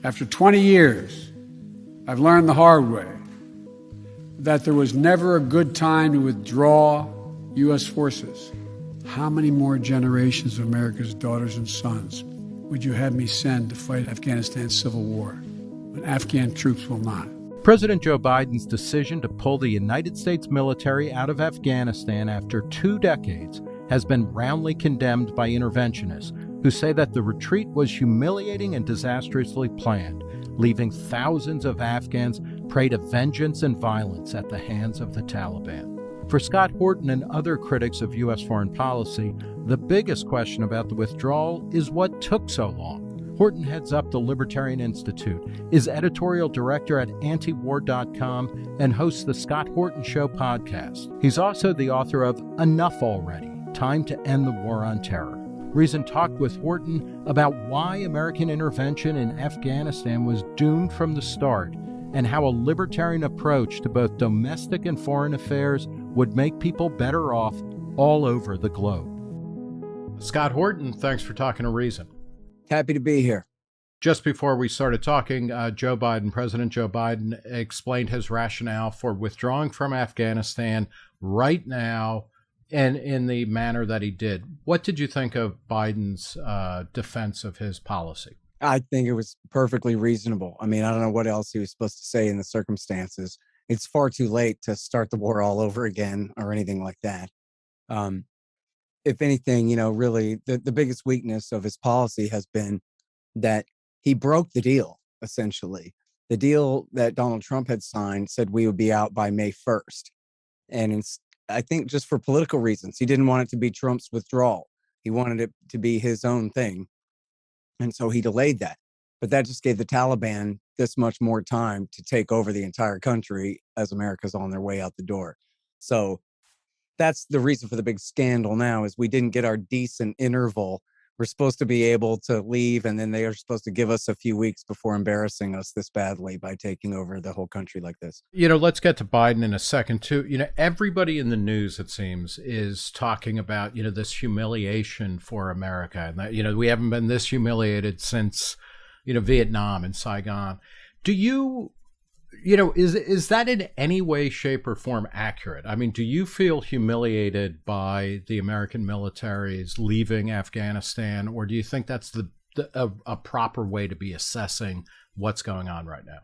After 20 years, I've learned the hard way that there was never a good time to withdraw U.S. forces. How many more generations of America's daughters and sons would you have me send to fight Afghanistan's civil war when Afghan troops will not? President Joe Biden's decision to pull the United States military out of Afghanistan after 2 decades has been roundly condemned by interventionists who say that the retreat was humiliating and disastrously planned, leaving thousands of Afghans prey to vengeance and violence at the hands of the Taliban. For Scott Horton and other critics of U.S. foreign policy, the biggest question about the withdrawal is what took so long. Horton heads up the Libertarian Institute, is editorial director at antiwar.com, and hosts the Scott Horton Show podcast. He's also the author of Enough Already: Time to End the War on Terror. Reason talked with Horton about why American intervention in Afghanistan was doomed from the start and how a libertarian approach to both domestic and foreign affairs would make people better off all over the globe. Scott Horton, thanks for talking to Reason. Happy to be here. Just before we started talking, President Joe Biden explained his rationale for withdrawing from Afghanistan right now and in the manner that he did. What did you think of Biden's defense of his policy? I think it was perfectly reasonable. I mean, I don't know what else he was supposed to say in the circumstances. It's far too late to start the war all over again or anything like that. If anything, really the biggest weakness of his policy has been that he broke the deal, essentially. The deal that Donald Trump had signed said we would be out by May 1st. And I think just for political reasons, he didn't want it to be Trump's withdrawal. He wanted it to be his own thing. And so he delayed that. But that just gave the Taliban this much more time to take over the entire country as America's on their way out the door. So that's the reason for the big scandal now is we didn't get our decent interval. We're supposed to be able to leave, and then they are supposed to give us a few weeks before embarrassing us this badly by taking over the whole country like this. Let's get to Biden in a second, too. Everybody in the news, it seems, is talking about, this humiliation for America. And that, we haven't been this humiliated since, Vietnam and Saigon. Do you, is that in any way, shape, or form accurate? I mean, do you feel humiliated by the American military's leaving Afghanistan, or do you think that's a proper way to be assessing what's going on right now?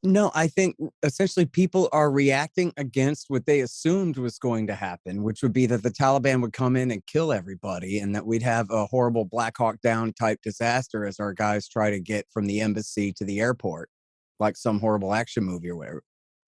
No, I think essentially people are reacting against what they assumed was going to happen, which would be that the Taliban would come in and kill everybody and that we'd have a horrible Black Hawk Down type disaster as our guys try to get from the embassy to the airport, like some horrible action movie or whatever.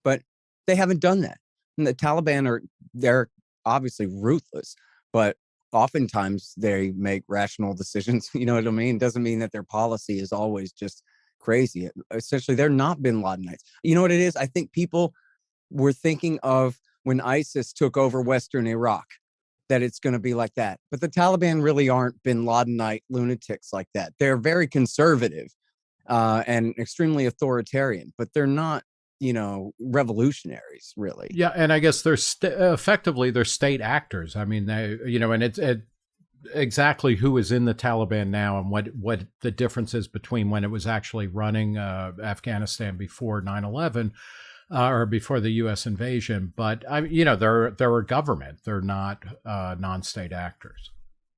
But they haven't done that. And the Taliban they're obviously ruthless, but oftentimes they make rational decisions. You know what I mean? It doesn't mean that their policy is always just crazy. Essentially, they're not bin Ladenites. You know what it is? I think people were thinking of when ISIS took over Western Iraq, that it's going to be like that. But the Taliban really aren't bin Ladenite lunatics like that. They're very conservative and extremely authoritarian, but they're not, revolutionaries, really. Yeah, and I guess they're effectively they're state actors. I mean, they, and it's exactly who is in the Taliban now and what the difference is between when it was actually running Afghanistan before 9/11 or before the U.S. invasion. But they're a government. They're not non-state actors.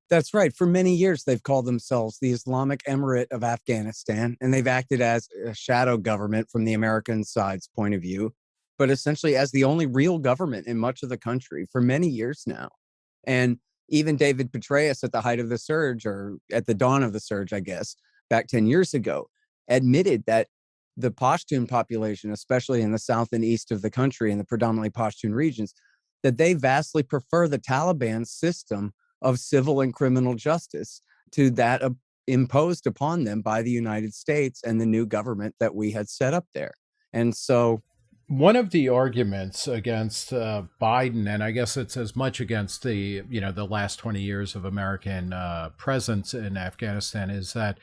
That's right. For many years, they've called themselves the Islamic Emirate of Afghanistan, and they've acted as a shadow government from the American side's point of view, but essentially as the only real government in much of the country for many years now. And even David Petraeus at the height of the surge, or at the dawn of the surge, I guess, back 10 years ago, admitted that the Pashtun population, especially in the south and east of the country in the predominantly Pashtun regions, that they vastly prefer the Taliban's system of civil and criminal justice to that imposed upon them by the United States and the new government that we had set up there. And so one of the arguments against Biden, and I guess it's as much against the last 20 years of American presence in Afghanistan, is that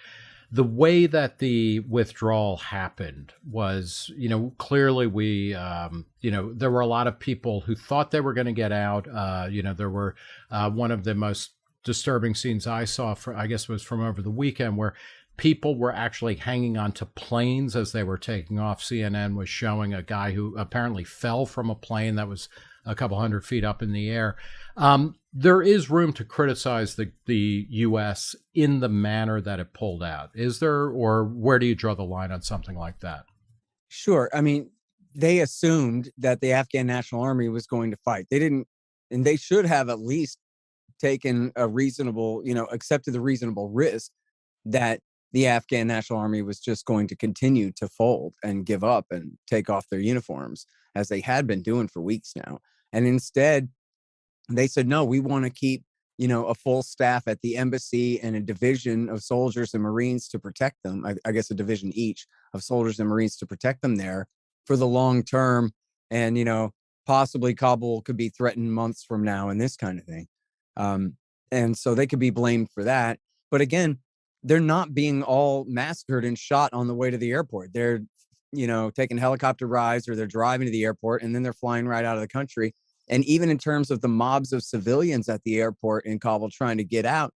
the way that the withdrawal happened was, clearly there were a lot of people who thought they were going to get out. There were one of the most disturbing scenes I saw, I guess was from over the weekend, where people were actually hanging onto planes as they were taking off. CNN was showing a guy who apparently fell from a plane that was a couple hundred feet up in the air. There is room to criticize the U.S. in the manner that it pulled out. Is there, or where do you draw the line on something like that? Sure. I mean, they assumed that the Afghan National Army was going to fight. They didn't, and they should have at least taken a reasonable, accepted the reasonable risk that the Afghan National Army was just going to continue to fold and give up and take off their uniforms, as they had been doing for weeks now. And instead, they said, no, we want to keep, a full staff at the embassy and a division of soldiers and Marines to protect them. I guess a division each of soldiers and Marines to protect them there for the long term. And, possibly Kabul could be threatened months from now and this kind of thing. And so they could be blamed for that. But again, they're not being all massacred and shot on the way to the airport. They're, taking helicopter rides, or they're driving to the airport and then they're flying right out of the country. And even in terms of the mobs of civilians at the airport in Kabul trying to get out,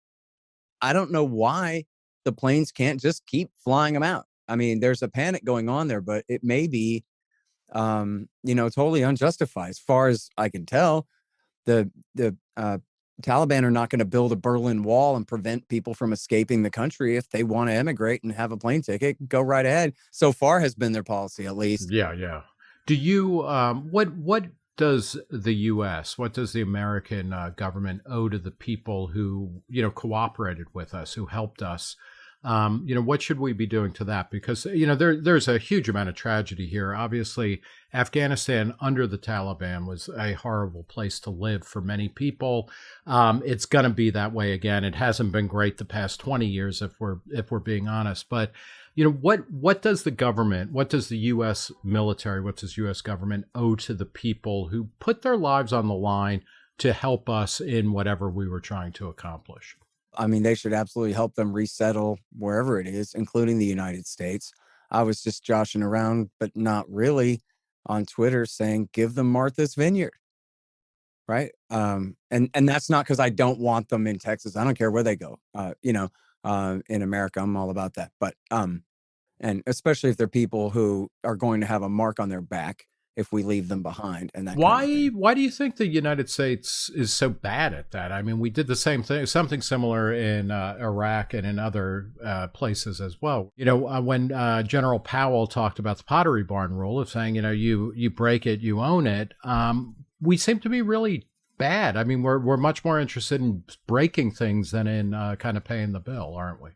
I don't know why the planes can't just keep flying them out. I mean, there's a panic going on there, but it may be, totally unjustified. As far as I can tell, the Taliban are not going to build a Berlin Wall and prevent people from escaping the country. If they want to emigrate and have a plane ticket, go right ahead. So far has been their policy, at least. Yeah, yeah. Do you what does the U.S., what does the American government owe to the people who cooperated with us, who helped us? What should we be doing to that? Because there's a huge amount of tragedy here. Obviously, Afghanistan under the Taliban was a horrible place to live for many people. It's going to be that way again. It hasn't been great the past 20 years, if we're being honest. But what does the government, what does the U.S. military, what does U.S. government owe to the people who put their lives on the line to help us in whatever we were trying to accomplish? I mean, they should absolutely help them resettle wherever it is, including the United States. I was just joshing around, but not really, on Twitter saying, give them Martha's Vineyard. Right. And that's not because I don't want them in Texas. I don't care where they go. In America, I'm all about that. But and especially if they're people who are going to have a mark on their back if we leave them behind. And that why do you think the United States is so bad at that? I mean, we did the same thing, something similar in Iraq and in other places as well. When General Powell talked about the Pottery Barn rule of saying, you break it, you own it. We seem to be really bad. I mean, we're much more interested in breaking things than in kind of paying the bill, aren't we?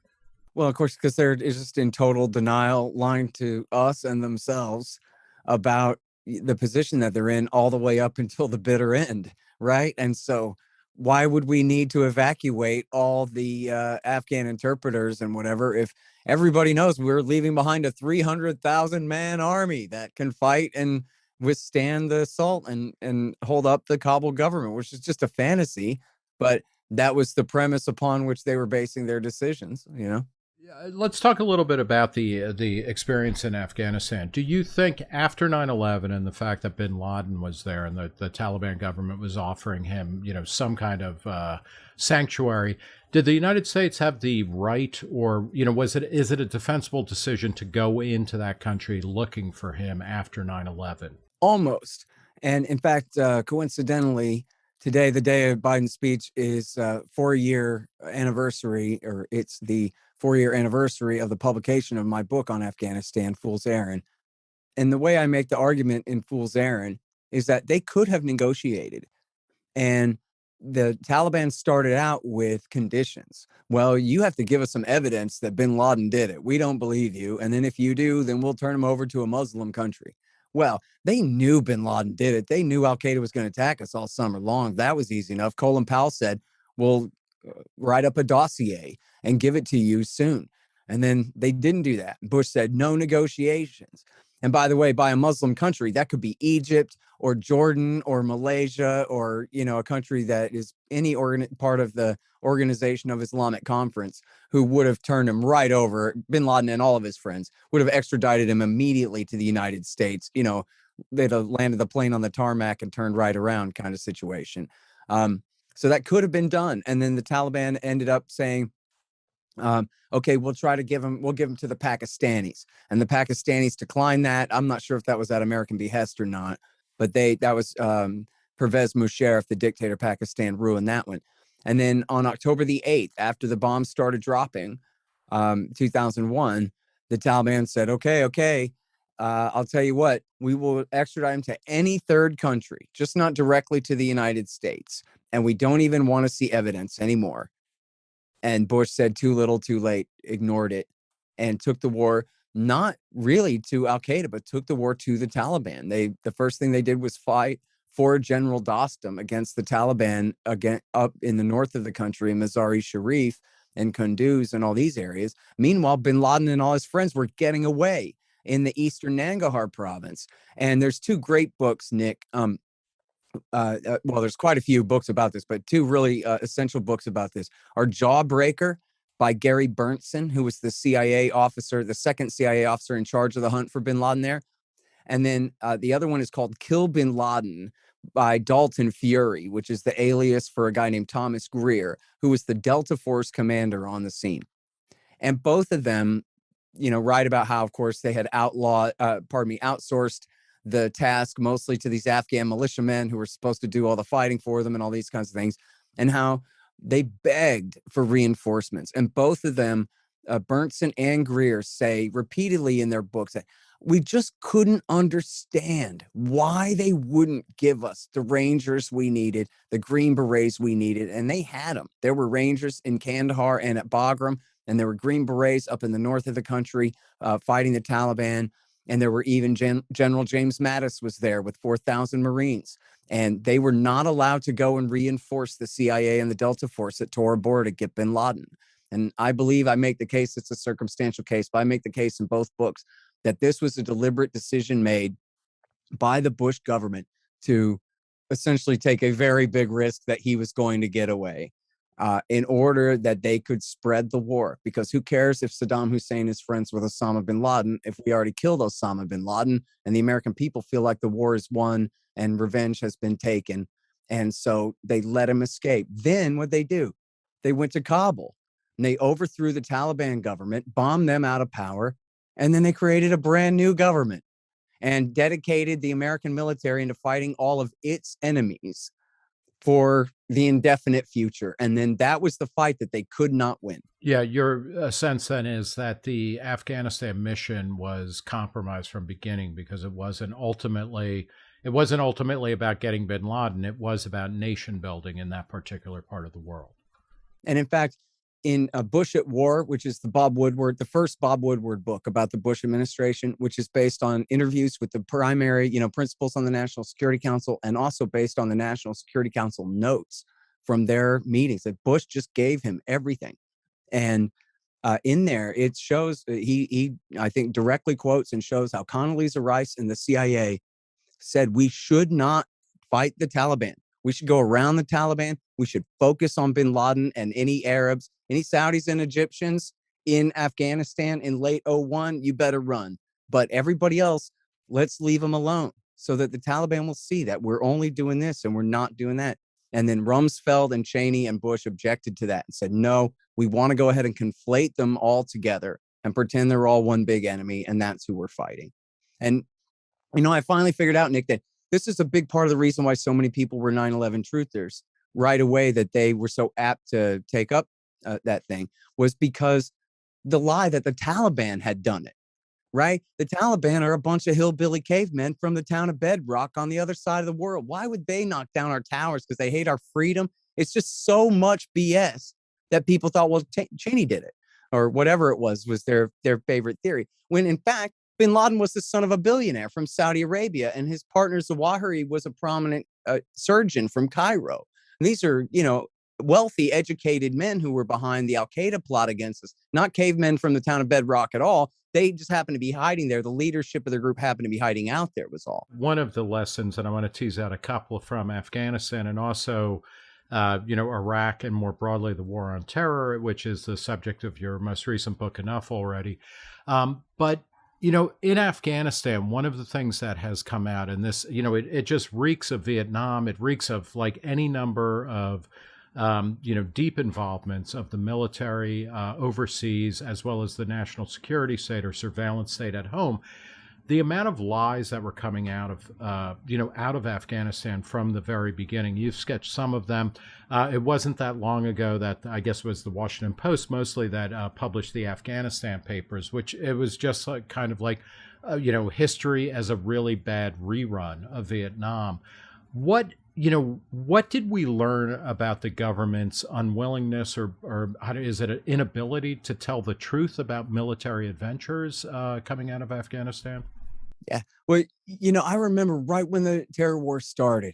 Well, of course, because they're just in total denial, lying to us and themselves about the position that they're in all the way up until the bitter end, right? And so why would we need to evacuate all the Afghan interpreters and whatever if everybody knows we're leaving behind a 300,000 man army that can fight and withstand the assault and hold up the Kabul government, which is just a fantasy. But that was the premise upon which they were basing their decisions, Let's talk a little bit about the experience in Afghanistan. Do you think after 9/11 and the fact that bin Laden was there and the Taliban government was offering him, some kind of sanctuary, did the United States have the right, or is it a defensible decision to go into that country looking for him after 9/11? Almost. And in fact, coincidentally, today, the day of Biden's speech, is 4-year anniversary, or it's the 4-year anniversary of the publication of my book on Afghanistan, Fool's Errand. And the way I make the argument in Fool's Errand is that they could have negotiated. And the Taliban started out with conditions. Well, you have to give us some evidence that bin Laden did it. We don't believe you. And then if you do, then we'll turn him over to a Muslim country. Well, they knew bin Laden did it. They knew Al Qaeda was going to attack us all summer long. That was easy enough. Colin Powell said, we'll write up a dossier and give it to you soon. And then they didn't do that. Bush said no negotiations. And by the way, by a Muslim country, that could be Egypt or Jordan or Malaysia or, a country that is any part of the Organization of Islamic Conference, who would have turned him right over. Bin Laden and all of his friends would have extradited him immediately to the United States. They'd have landed the plane on the tarmac and turned right around kind of situation. So that could have been done. And then the Taliban ended up saying, Okay, we'll give them to the Pakistanis, and the Pakistanis declined that. I'm not sure if that was at American behest or not, but that was Pervez Musharraf, the dictator of Pakistan, ruined that one. And then on October the 8th, after the bombs started dropping, 2001, the Taliban said, okay, I'll tell you what, we will extradite him to any third country, just not directly to the United States. And we don't even want to see evidence anymore. And Bush said too little, too late, ignored it, and took the war not really to Al Qaeda, but took the war to the Taliban. The first thing they did was fight for General Dostum against the Taliban again up in the north of the country, in Mazar-e Sharif and Kunduz and all these areas. Meanwhile, bin Laden and all his friends were getting away in the eastern Nangarhar province. And there's two great books, Nick. Well, there's quite a few books about this, but two really essential books about this are Jawbreaker by Gary Berntson, who was the CIA officer, the second CIA officer in charge of the hunt for bin Laden there. And then the other one is called Kill Bin Laden by Dalton Fury, which is the alias for a guy named Thomas Greer, who was the Delta Force commander on the scene. And both of them, write about how, of course, they had outsourced the task mostly to these Afghan militiamen who were supposed to do all the fighting for them and all these kinds of things, and how they begged for reinforcements. And both of them, Berntson and Greer, say repeatedly in their books that we just couldn't understand why they wouldn't give us the Rangers we needed, the Green Berets we needed. And they had them. There were Rangers in Kandahar and at Bagram, and there were Green Berets up in the north of the country fighting the Taliban. And there were even General James Mattis was there with 4,000 Marines. And they were not allowed to go and reinforce the CIA and the Delta Force at Tora Bora to get bin Laden. And I believe I make the case, it's a circumstantial case, but I make the case in both books that this was a deliberate decision made by the Bush government to essentially take a very big risk that he was going to get away in order that they could spread the war. Because who cares if Saddam Hussein is friends with Osama bin Laden if we already killed Osama bin Laden and the American people feel like the war is won and revenge has been taken. And so they let him escape. Then what they do? They went to Kabul and they overthrew the Taliban government, bombed them out of power, and then they created a brand new government and dedicated the American military into fighting all of its enemies for the indefinite future. And then that was the fight that they could not win. Yeah, your sense then is that the Afghanistan mission was compromised from beginning because it wasn't ultimately about getting bin Laden. It was about nation building in that particular part of the world. And in fact, in Bush at War, which is the first Bob Woodward book about the Bush administration, which is based on interviews with the primary, principals on the National Security Council, and also based on the National Security Council notes from their meetings that Bush just gave him everything. And in there, it shows he I think directly quotes and shows how Condoleezza Rice and the CIA said we should not fight the Taliban. We should go around the Taliban. We should focus on bin Laden and any Arabs, any Saudis and Egyptians in Afghanistan in late 2001, you better run. But everybody else, let's leave them alone so that the Taliban will see that we're only doing this and we're not doing that. And then Rumsfeld and Cheney and Bush objected to that and said, no, we want to go ahead and conflate them all together and pretend they're all one big enemy. And that's who we're fighting. And, I finally figured out, Nick, that this is a big part of the reason why so many people were 9/11 truthers right away, that they were so apt to take up that thing, was because the lie that the Taliban had done it, right? The Taliban are a bunch of hillbilly cavemen from the town of Bedrock on the other side of the world. Why would they knock down our towers? Because they hate our freedom? It's just so much BS that people thought, well, Cheney did it, or whatever it was their favorite theory. When in fact, bin Laden was the son of a billionaire from Saudi Arabia, and his partner Zawahiri was a prominent surgeon from Cairo. And these are, wealthy, educated men who were behind the Al-Qaeda plot against us, not cavemen from the town of Bedrock at all. They just happened to be hiding there. The leadership of the group happened to be hiding out there, was all. One of the lessons, and I want to tease out a couple from Afghanistan and also, Iraq and more broadly the war on terror, which is the subject of your most recent book, Enough Already. But in Afghanistan, one of the things that has come out, and this, it just reeks of Vietnam. It reeks of like any number of deep involvements of the military overseas, as well as the national security state or surveillance state at home. The amount of lies that were coming out of Afghanistan from the very beginning. You've sketched some of them. It wasn't that long ago that I guess it was the Washington Post mostly that published the Afghanistan papers, which it was just like kind of like, history as a really bad rerun of Vietnam. What did we learn about the government's unwillingness or is it an inability to tell the truth about military adventures coming out of Afghanistan? Yeah. Well, I remember right when the terror war started,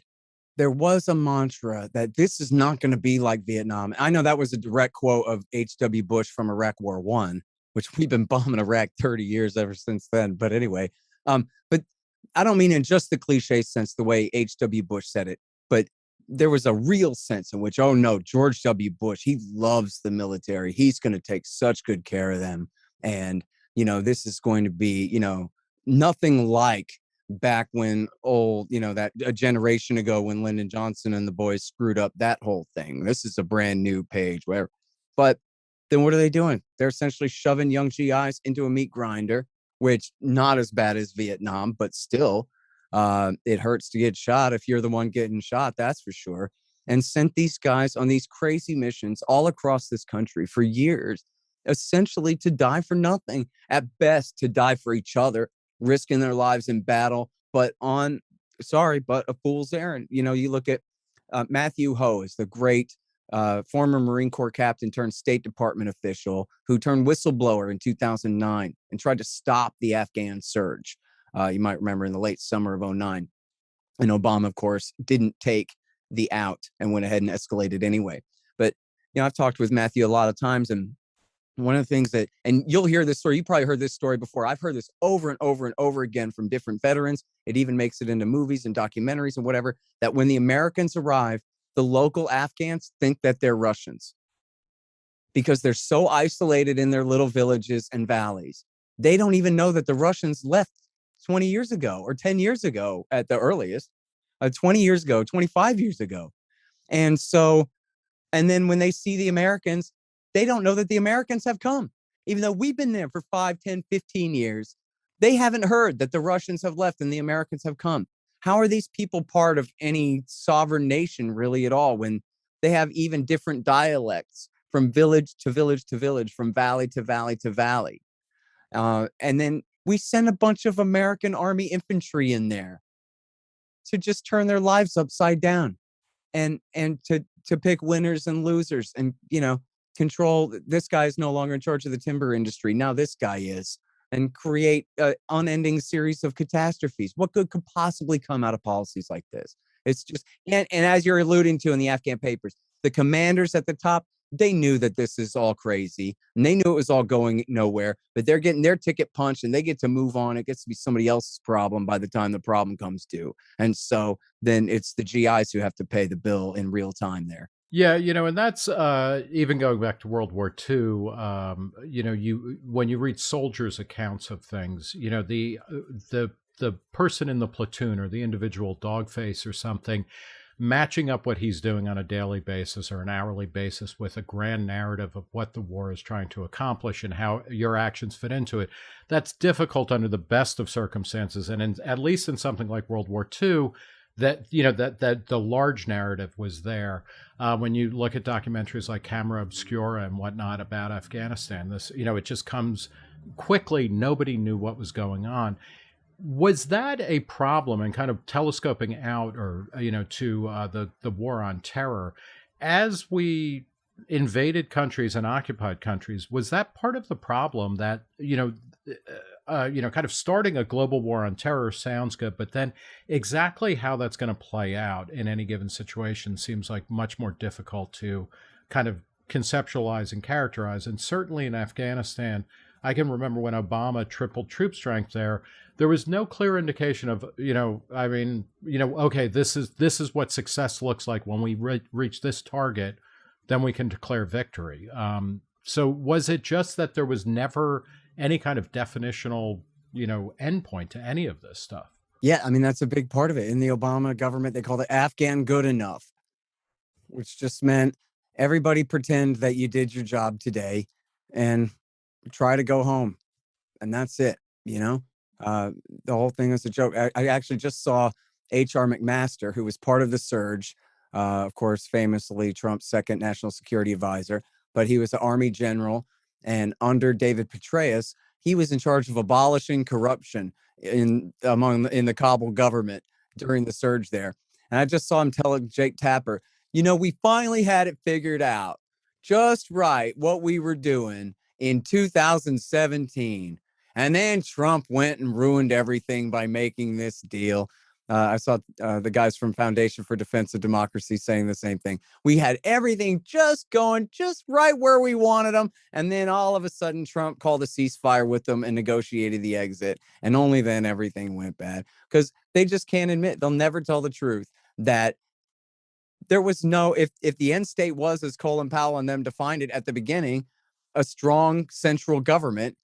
there was a mantra that this is not going to be like Vietnam. I know that was a direct quote of H.W. Bush from Iraq War One, which we've been bombing Iraq 30 years ever since then. But anyway, but I don't mean in just the cliche sense, the way H.W. Bush said it, but there was a real sense in which, oh no, George W. Bush, he loves the military. He's going to take such good care of them. And, this is going to be, nothing like back when that a generation ago when Lyndon Johnson and the boys screwed up that whole thing. This is a brand new page where, but then what are they doing? They're essentially shoving young GIs into a meat grinder, which not as bad as Vietnam, but still, it hurts to get shot if you're the one getting shot, that's for sure. And sent these guys on these crazy missions all across this country for years, essentially to die for nothing, at best to die for each other, risking their lives in battle, but a fool's errand. You look at Matthew Ho is the great former Marine Corps captain turned State Department official who turned whistleblower in 2009 and tried to stop the Afghan surge. You might remember in the late summer of 2009. And Obama, of course, didn't take the out and went ahead and escalated anyway. But, I've talked with Matthew a lot of times, and one of the things and you'll hear this story, you probably heard this story before. I've heard this over and over and over again from different veterans. It even makes it into movies and documentaries and whatever, that when the Americans arrive, the local Afghans think that they're Russians because they're so isolated in their little villages and valleys. They don't even know that the Russians left 20 years ago or 10 years ago at the earliest, 20 years ago, 25 years ago. And then when they see the Americans, they don't know that the Americans have come. Even though we've been there for 5, 10, 15 years, they haven't heard that the Russians have left and the Americans have come. How are these people part of any sovereign nation really at all when they have even different dialects from village to village to village, from valley to valley to valley? And then we send a bunch of American Army infantry in there to just turn their lives upside down and to pick winners and losers and, control. This guy is no longer in charge of the timber industry. Now this guy is, and create an unending series of catastrophes. What good could possibly come out of policies like this? It's just, and as you're alluding to in the Afghan papers, the commanders at the top, they knew that this is all crazy and they knew it was all going nowhere, but they're getting their ticket punched and they get to move on. It gets to be somebody else's problem by the time the problem comes due. And so then it's the GIs who have to pay the bill in real time there. Yeah, and that's even going back to World War II. When you read soldiers' accounts of things, the person in the platoon or the individual dogface or something, matching up what he's doing on a daily basis or an hourly basis with a grand narrative of what the war is trying to accomplish and how your actions fit into it. That's difficult under the best of circumstances, and at least in something like World War II. That the large narrative was there. When you look at documentaries like Camera Obscura and whatnot about Afghanistan, this it just comes quickly. Nobody knew what was going on. Was that a problem? And kind of telescoping out, or to the war on terror, as we invaded countries and occupied countries, was that part of the problem that kind of starting a global war on terror sounds good, but then exactly how that's going to play out in any given situation seems like much more difficult to kind of conceptualize and characterize. And certainly in Afghanistan, I can remember when Obama tripled troop strength there was no clear indication of, okay, this is what success looks like when we reach this target, then we can declare victory. So was it just that there was never any kind of definitional, endpoint to any of this stuff? Yeah, that's a big part of it. In the Obama government, they call it Afghan good enough. which just meant everybody pretend that you did your job today and try to go home. And that's it, you know? Uh, the whole thing was a joke. I actually just saw H.R. McMaster, who was part of the surge, of course, famously Trump's second national security advisor, but he was an army general. And under David Petraeus, he was in charge of abolishing corruption in the Kabul government during the surge there. And I just saw him tell Jake Tapper, we finally had it figured out just right what we were doing in 2017. And then Trump went and ruined everything by making this deal. I saw the guys from Foundation for Defense of Democracy saying the same thing. We had everything just going just right where we wanted them. And then all of a sudden, Trump called a ceasefire with them and negotiated the exit. And only then everything went bad, because they just can't admit, they'll never tell the truth that there was no, if the end state was, as Colin Powell and them defined it at the beginning, a strong central government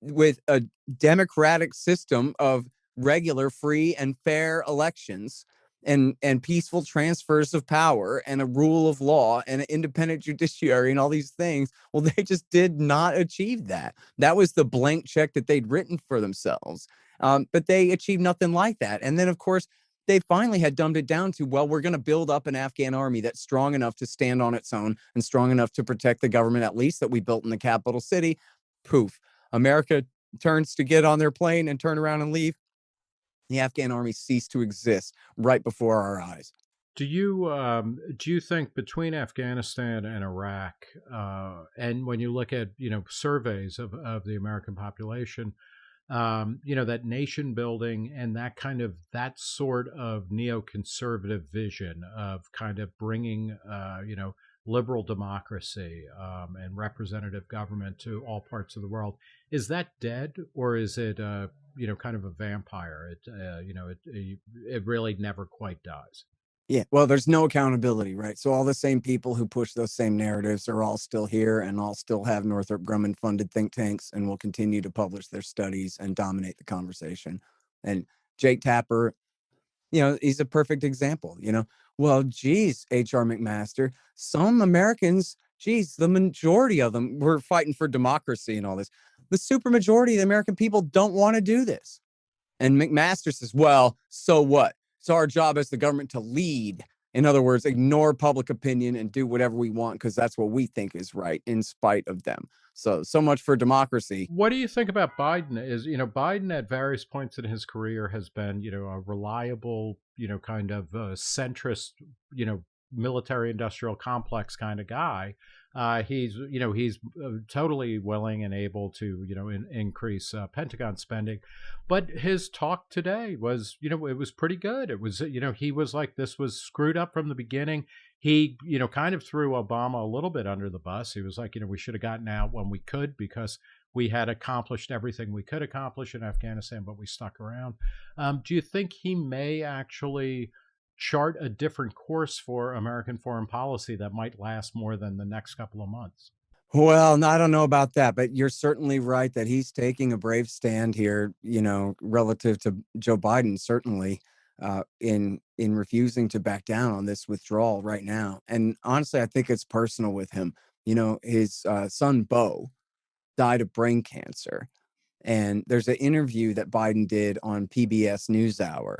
with a democratic system of regular, free, and fair elections, and peaceful transfers of power, and a rule of law, and an independent judiciary, and all these things. Well, they just did not achieve that. That was the blank check that they'd written for themselves. But they achieved nothing like that. And then, of course, they finally had dumbed it down to, well, we're going to build up an Afghan army that's strong enough to stand on its own and strong enough to protect the government, at least that we built in the capital city. Poof. America turns to get on their plane and turn around and leave. The Afghan army ceased to exist right before our eyes. Do you think between Afghanistan and Iraq, and when you look at surveys of the American population, that nation building and that sort of neoconservative vision of kind of bringing liberal democracy and representative government to all parts of the world, is that dead, or is it kind of a vampire? It really never quite dies. Yeah, well, there's no accountability, right? So all the same people who push those same narratives are all still here, and all still have Northrop Grumman funded think tanks, and will continue to publish their studies and dominate the conversation. And Jake Tapper, he's a perfect example. Well, geez, H.R. McMaster, some Americans, geez, the majority of them were fighting for democracy and all this. The supermajority of the American people don't want to do this. And McMaster says, well, so what? It's our job as the government to lead. In other words, ignore public opinion and do whatever we want because that's what we think is right, in spite of them. So much for democracy. What do you think about Biden? Biden at various points in his career has been, a reliable, kind of centrist, military industrial complex kind of guy. He's totally willing and able to, increase Pentagon spending. But his talk today was, it was pretty good. It was, he was like, this was screwed up from the beginning. He, kind of threw Obama a little bit under the bus. He was like, we should have gotten out when we could because we had accomplished everything we could accomplish in Afghanistan, but we stuck around. Do you think he may actually chart a different course for American foreign policy that might last more than the next couple of months? Well, I don't know about that, but you're certainly right that he's taking a brave stand here, relative to Joe Biden, certainly, in refusing to back down on this withdrawal right now. And honestly, I think it's personal with him. His son, Beau, died of brain cancer. And there's an interview that Biden did on PBS NewsHour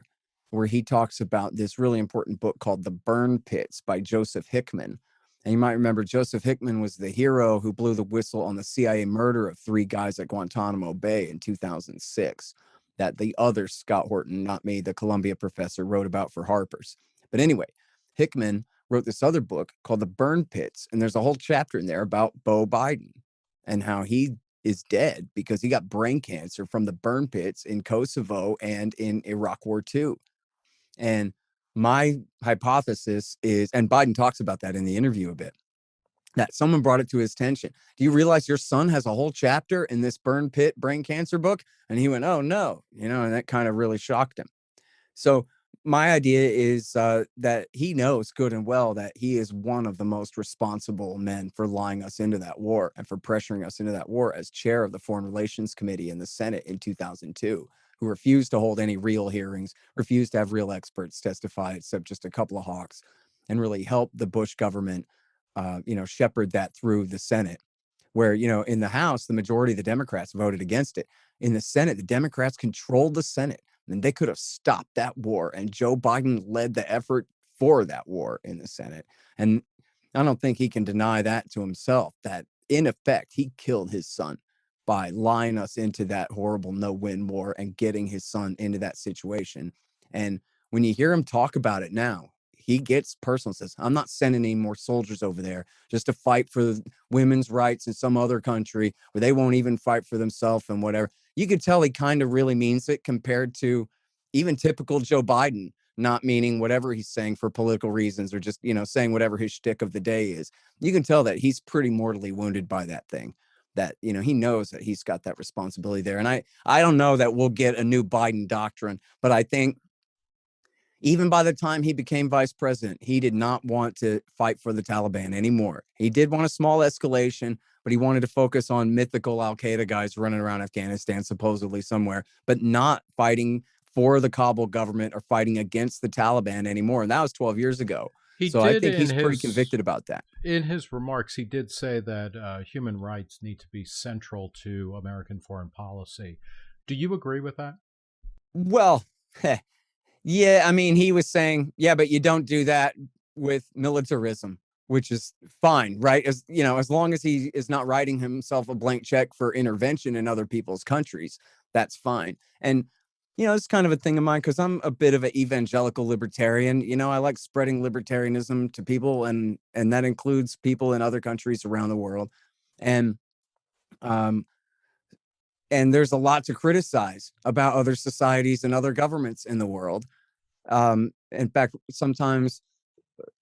where he talks about this really important book called The Burn Pits by Joseph Hickman. And you might remember Joseph Hickman was the hero who blew the whistle on the CIA murder of 3 guys at Guantanamo Bay in 2006 that the other Scott Horton, not me, the Columbia professor, wrote about for Harper's. But anyway, Hickman wrote this other book called The Burn Pits. And there's a whole chapter in there about Beau Biden and how he is dead because he got brain cancer from the burn pits in Kosovo and in Iraq War II. And my hypothesis is, and Biden talks about that in the interview a bit, that someone brought it to his attention. Do you realize your son has a whole chapter in this burn pit brain cancer book? And he went, oh no, and that kind of really shocked him. So my idea is that he knows good and well that he is one of the most responsible men for lying us into that war and for pressuring us into that war as chair of the Foreign Relations Committee in the Senate in 2002, who refused to hold any real hearings, refused to have real experts testify except just a couple of hawks. and really help the Bush government, shepherd that through the Senate, where, in the House, the majority of the Democrats voted against it. In the Senate, the Democrats controlled the Senate, and they could have stopped that war. And Joe Biden led the effort for that war in the Senate. And I don't think he can deny that to himself, that in effect, he killed his son by lying us into that horrible no-win war and getting his son into that situation. And when you hear him talk about it now, he gets personal, says, I'm not sending any more soldiers over there just to fight for women's rights in some other country where they won't even fight for themselves and whatever. You could tell he kind of really means it compared to even typical Joe Biden, not meaning whatever he's saying for political reasons or just, saying whatever his shtick of the day is. You can tell that he's pretty mortally wounded by that thing, that, he knows that he's got that responsibility there. And I don't know that we'll get a new Biden doctrine, but I think even by the time he became vice president, he did not want to fight for the Taliban anymore. He did want a small escalation, but he wanted to focus on mythical Al-Qaeda guys running around Afghanistan, supposedly somewhere, but not fighting for the Kabul government or fighting against the Taliban anymore. And that was 12 years ago. He So I did think he's pretty convicted about that. in his remarks, he did say that human rights need to be central to American foreign policy. Do you agree with that? Well, yeah, I mean, he was saying, yeah, but you don't do that with militarism, which is fine, right? As long as he is not writing himself a blank check for intervention in other people's countries, that's fine. And, it's kind of a thing of mine because I'm a bit of an evangelical libertarian. I like spreading libertarianism to people, and that includes people in other countries around the world. And um, and there's a lot to criticize about other societies and other governments in the world. In fact, sometimes,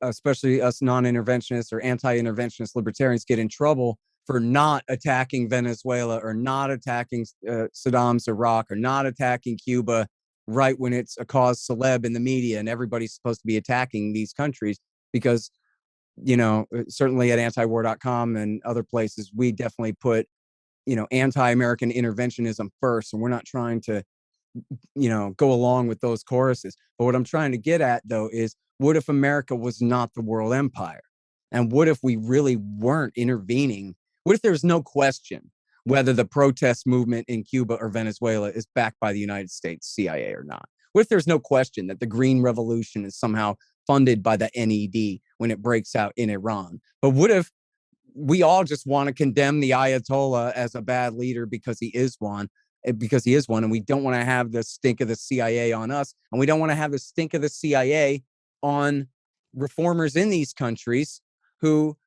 especially us non-interventionists or anti-interventionist libertarians, get in trouble for not attacking Venezuela or not attacking Saddam's Iraq or not attacking Cuba right when it's a cause celeb in the media and everybody's supposed to be attacking these countries because, certainly at antiwar.com and other places, we definitely put, anti-American interventionism first. And we're not trying to go along with those choruses. But what I'm trying to get at, though, is what if America was not the world empire? And what if we really weren't intervening? What if there's no question whether the protest movement in Cuba or Venezuela is backed by the United States CIA or not? What if there's no question that the Green Revolution is somehow funded by the NED when it breaks out in Iran? But what if we all just want to condemn the Ayatollah as a bad leader because he is one, and we don't want to have the stink of the CIA on us, and we don't want to have the stink of the CIA on reformers in these countries who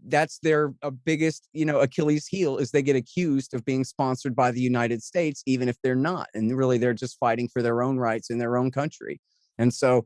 that's their biggest, Achilles heel is they get accused of being sponsored by the United States, even if they're not. And really, they're just fighting for their own rights in their own country. And so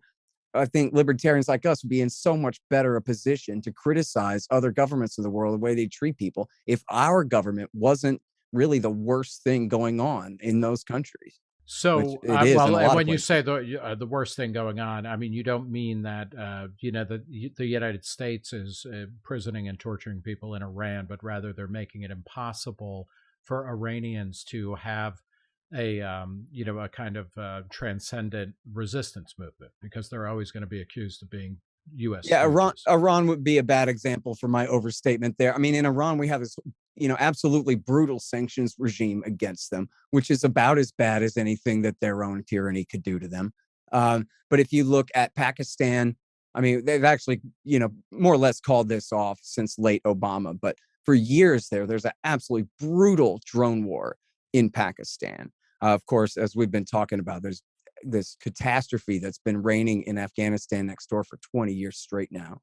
I think libertarians like us would be in so much better a position to criticize other governments of the world, the way they treat people, if our government wasn't really the worst thing going on in those countries, which So, it is in well, a and lot of when you say places. the worst thing going on, I mean, you don't mean that the United States is imprisoning and torturing people in Iran, but rather they're making it impossible for Iranians to have a kind of transcendent resistance movement because they're always going to be accused of being U.S. Yeah, Iran, stooges. Iran would be a bad example for my overstatement there. I mean, in Iran, we have this, absolutely brutal sanctions regime against them, which is about as bad as anything that their own tyranny could do to them. But if you look at Pakistan, I mean, they've actually, more or less called this off since late Obama. But for years there's an absolutely brutal drone war in Pakistan. Of course, as we've been talking about, there's this catastrophe that's been reigning in Afghanistan next door for 20 years straight now,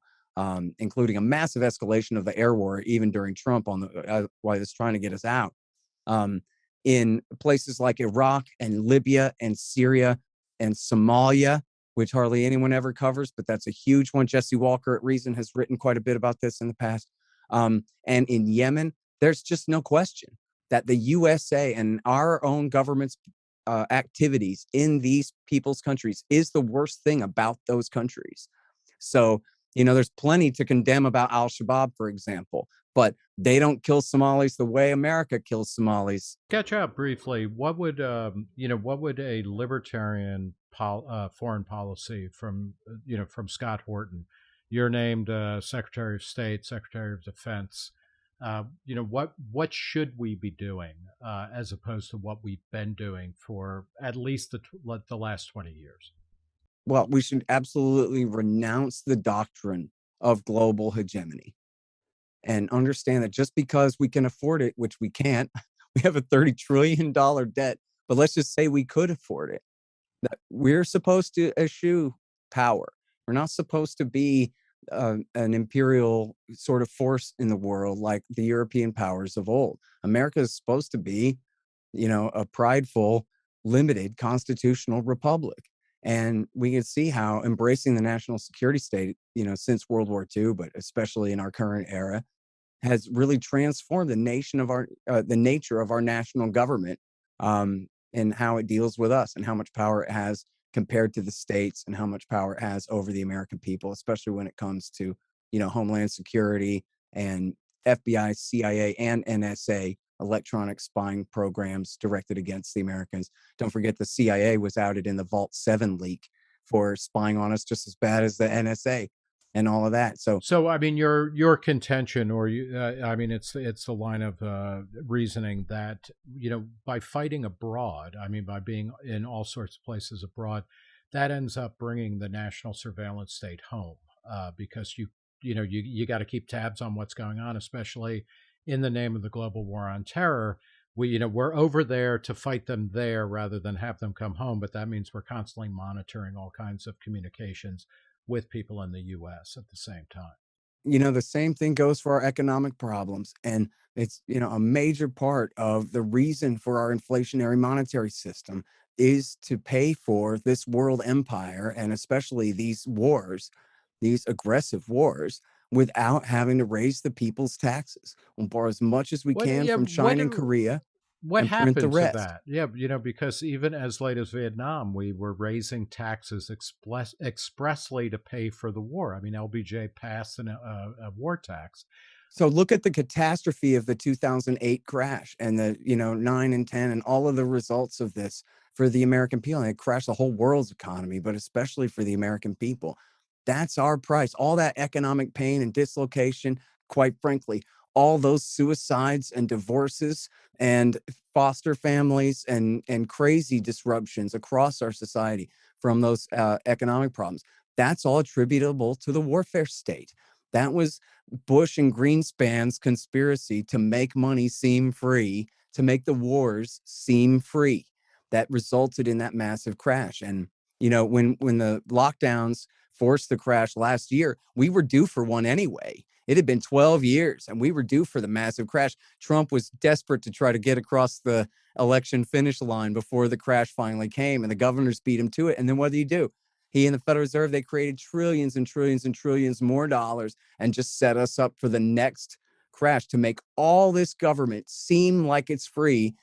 including a massive escalation of the air war, even during Trump on the while he's trying to get us out. Um, in places like Iraq and Libya and Syria and Somalia, which hardly anyone ever covers, but that's a huge one. Jesse Walker at Reason has written quite a bit about this in the past. And in Yemen, there's just no question that the USA and our own government's activities in these people's countries is the worst thing about those countries. So, there's plenty to condemn about Al-Shabaab, for example, but they don't kill Somalis the way America kills Somalis. Sketch out briefly what would a libertarian foreign policy from from Scott Horton You're named Secretary of State, Secretary of Defense. What should we be doing as opposed to what we've been doing for at least the last 20 years? Well, we should absolutely renounce the doctrine of global hegemony and understand that just because we can afford it, which we can't, we have a $30 trillion debt, but let's just say we could afford it. That we're supposed to eschew power. We're not supposed to be an imperial sort of force in the world like the European powers of old. America is supposed to be, a prideful, limited constitutional republic. And we can see how embracing the national security state, since World War II, but especially in our current era, has really transformed the nature of our national government, and how it deals with us and how much power it has compared to the states and how much power it has over the American people, especially when it comes to homeland security and FBI, CIA, and NSA electronic spying programs directed against the Americans. Don't forget the CIA was outed in the Vault 7 leak for spying on us just as bad as the NSA and all of that. So So, I mean, your contention, or I mean, it's the line of reasoning that by fighting abroad, I mean, by being in all sorts of places abroad, that ends up bringing the national surveillance state home because you got to keep tabs on what's going on, especially in the name of the global war on terror. We're over there to fight them there rather than have them come home, but that means we're constantly monitoring all kinds of communications with people in the US at the same time. the same thing goes for our economic problems. And it's, a major part of the reason for our inflationary monetary system is to pay for this world empire and especially these wars, these aggressive wars, without having to raise the people's taxes. We'll borrow as much as we What can yeah, from what China and do Korea what and print the happened to rest. that? Yeah, because even as late as Vietnam, we were raising taxes expressly to pay for the war. I mean, LBJ passed a war tax. So look at the catastrophe of the 2008 crash and the, 9 and 10 and all of the results of this for the American people. And it crashed the whole world's economy, but especially for the American people. That's our price. All that economic pain and dislocation, quite frankly, all those suicides and divorces and foster families and crazy disruptions across our society from those economic problems. That's all attributable to the warfare state. That was Bush and Greenspan's conspiracy to make money seem free, to make the wars seem free. That resulted in that massive crash. And when the lockdowns forced the crash last year, we were due for one anyway. It had been 12 years and we were due for the massive crash. Trump was desperate to try to get across the election finish line before the crash finally came, and the governors beat him to it. And then what did he do? He and the Federal Reserve, they created trillions and trillions and trillions more dollars and just set us up for the next crash to make all this government seem like it's free,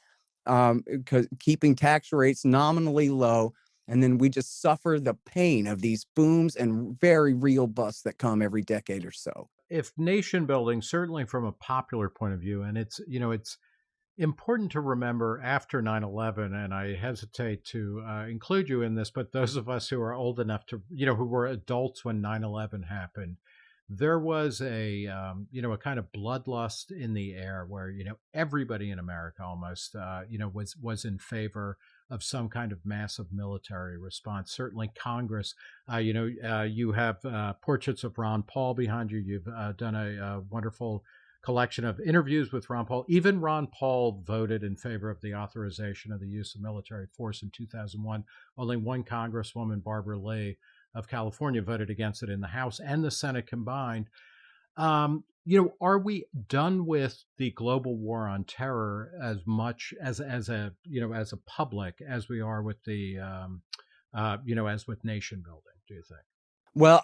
keeping tax rates nominally low. And then we just suffer the pain of these booms and very real busts that come every decade or so. If nation building, certainly from a popular point of view, and it's important to remember after 9/11, and I hesitate to include you in this, but those of us who are old enough to, who were adults when 9/11 happened, there was a kind of bloodlust in the air where, everybody in America almost, was in favor of some kind of massive military response. Certainly Congress, you have portraits of Ron Paul behind you. You've done a wonderful collection of interviews with Ron Paul. Even Ron Paul voted in favor of the authorization of the use of military force in 2001. Only one Congresswoman, Barbara Lee of California, voted against it in the House and the Senate combined. Are we done with the global war on terror as much as a as a public as we are with the as with nation building? Do you think? Well,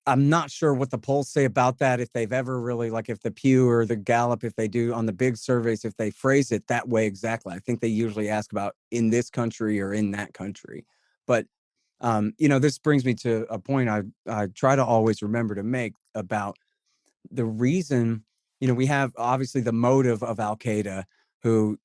I'm not sure what the polls say about that. If they've ever really, like, if the Pew or the Gallup, if they do on the big surveys, if they phrase it that way exactly. I think they usually ask about in this country or in that country. But this brings me to a point I try to always remember to make about the reason. We have obviously the motive of Al Qaeda, who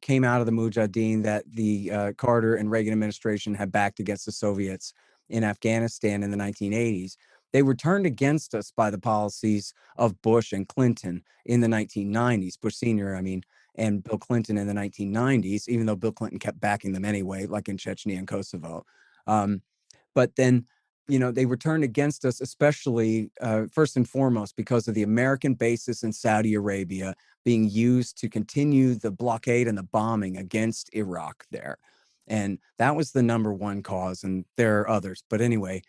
came out of the Mujahideen that the Carter and Reagan administration had backed against the Soviets in Afghanistan in the 1980s. They were turned against us by the policies of Bush and Clinton in the 1990s, Bush Sr., I mean, and Bill Clinton in the 1990s, even though Bill Clinton kept backing them anyway, like in Chechnya and Kosovo. But then, they were turned against us, especially first and foremost, because of the American bases in Saudi Arabia being used to continue the blockade and the bombing against Iraq there. And that was the number one cause. And there are others. But anyway,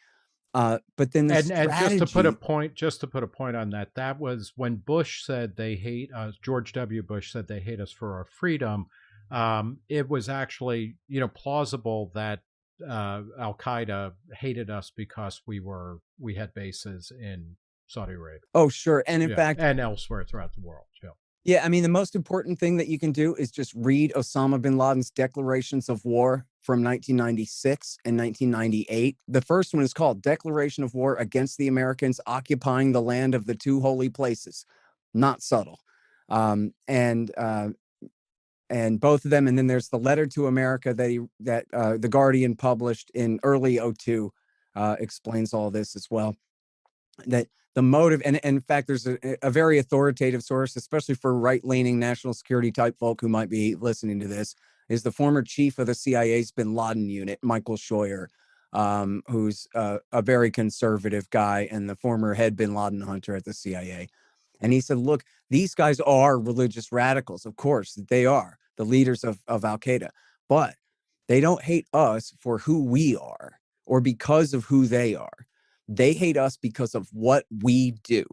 but then the And just to put a strategy. point on that, that was when Bush said they hate us. George W. Bush said they hate us for our freedom. It was actually, plausible that Al Qaeda hated us because we had bases in Saudi Arabia. Oh, sure. And in fact, and elsewhere throughout the world. Yeah. yeah, I mean, the most important thing that you can do is just read Osama bin Laden's declarations of war from 1996 and 1998. The first one is called Declaration of War Against the Americans Occupying the Land of the Two Holy Places. Not subtle. And both of them. And then there's the letter to America that the Guardian published in early 02, explains all this as well. That the motive, and in fact, there's a very authoritative source, especially for right-leaning national security type folk who might be listening to this, is the former chief of the CIA's Bin Laden unit, Michael Scheuer, who's a very conservative guy and the former head Bin Laden hunter at the CIA. And he said, look, these guys are religious radicals. Of course, they are the leaders of Al Qaeda, but they don't hate us for who we are or because of who they are. They hate us because of what we do.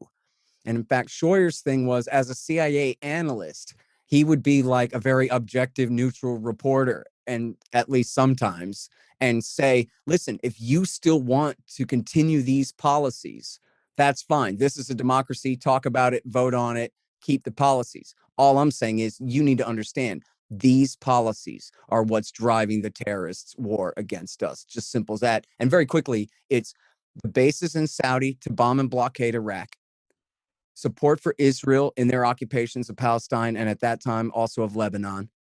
And in fact, Scheuer's thing was, as a CIA analyst, he would be like a very objective, neutral reporter, and at least sometimes, and say, listen, if you still want to continue these policies, that's fine. This is a democracy. Talk about it, vote on it, keep the policies. All I'm saying is you need to understand these policies are what's driving the terrorists' war against us. Just simple as that. And very quickly, it's the bases in Saudi to bomb and blockade Iraq, support for Israel in their occupations of Palestine and at that time also of Lebanon,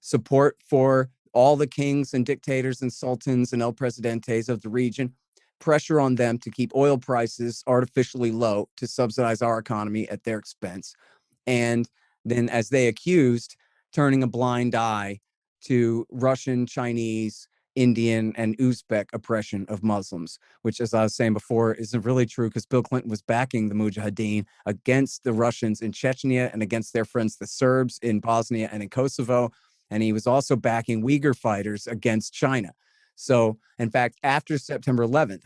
support for all the kings and dictators and sultans and el presidentes of the region, pressure on them to keep oil prices artificially low to subsidize our economy at their expense. And then, as they accused, turning a blind eye to Russian, Chinese, Indian, and Uzbek oppression of Muslims, which, as I was saying before, isn't really true because Bill Clinton was backing the Mujahideen against the Russians in Chechnya and against their friends, the Serbs in Bosnia and in Kosovo. And he was also backing Uyghur fighters against China. So, in fact, after September 11th,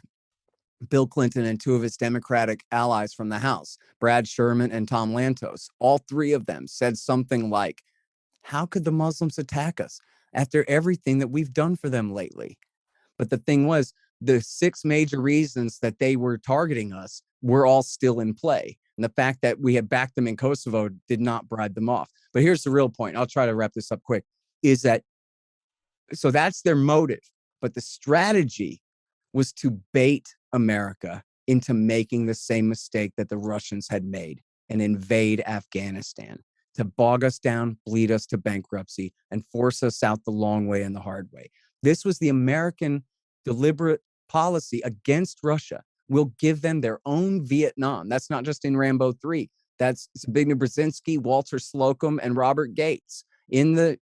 Bill Clinton and two of his Democratic allies from the House, Brad Sherman and Tom Lantos, all three of them said something like, how could the Muslims attack us after everything that we've done for them lately? But the thing was, the six major reasons that they were targeting us were all still in play. And the fact that we had backed them in Kosovo did not bribe them off. But here's the real point. I'll try to wrap this up quick, is that, so that's their motive. But the strategy was to bait America into making the same mistake that the Russians had made and invade Afghanistan, to bog us down, bleed us to bankruptcy, and force us out the long way and the hard way. This was the American deliberate policy against Russia. We'll give them their own Vietnam. That's not just in Rambo 3. That's Zbigniew Brzezinski, Walter Slocum, and Robert Gates in the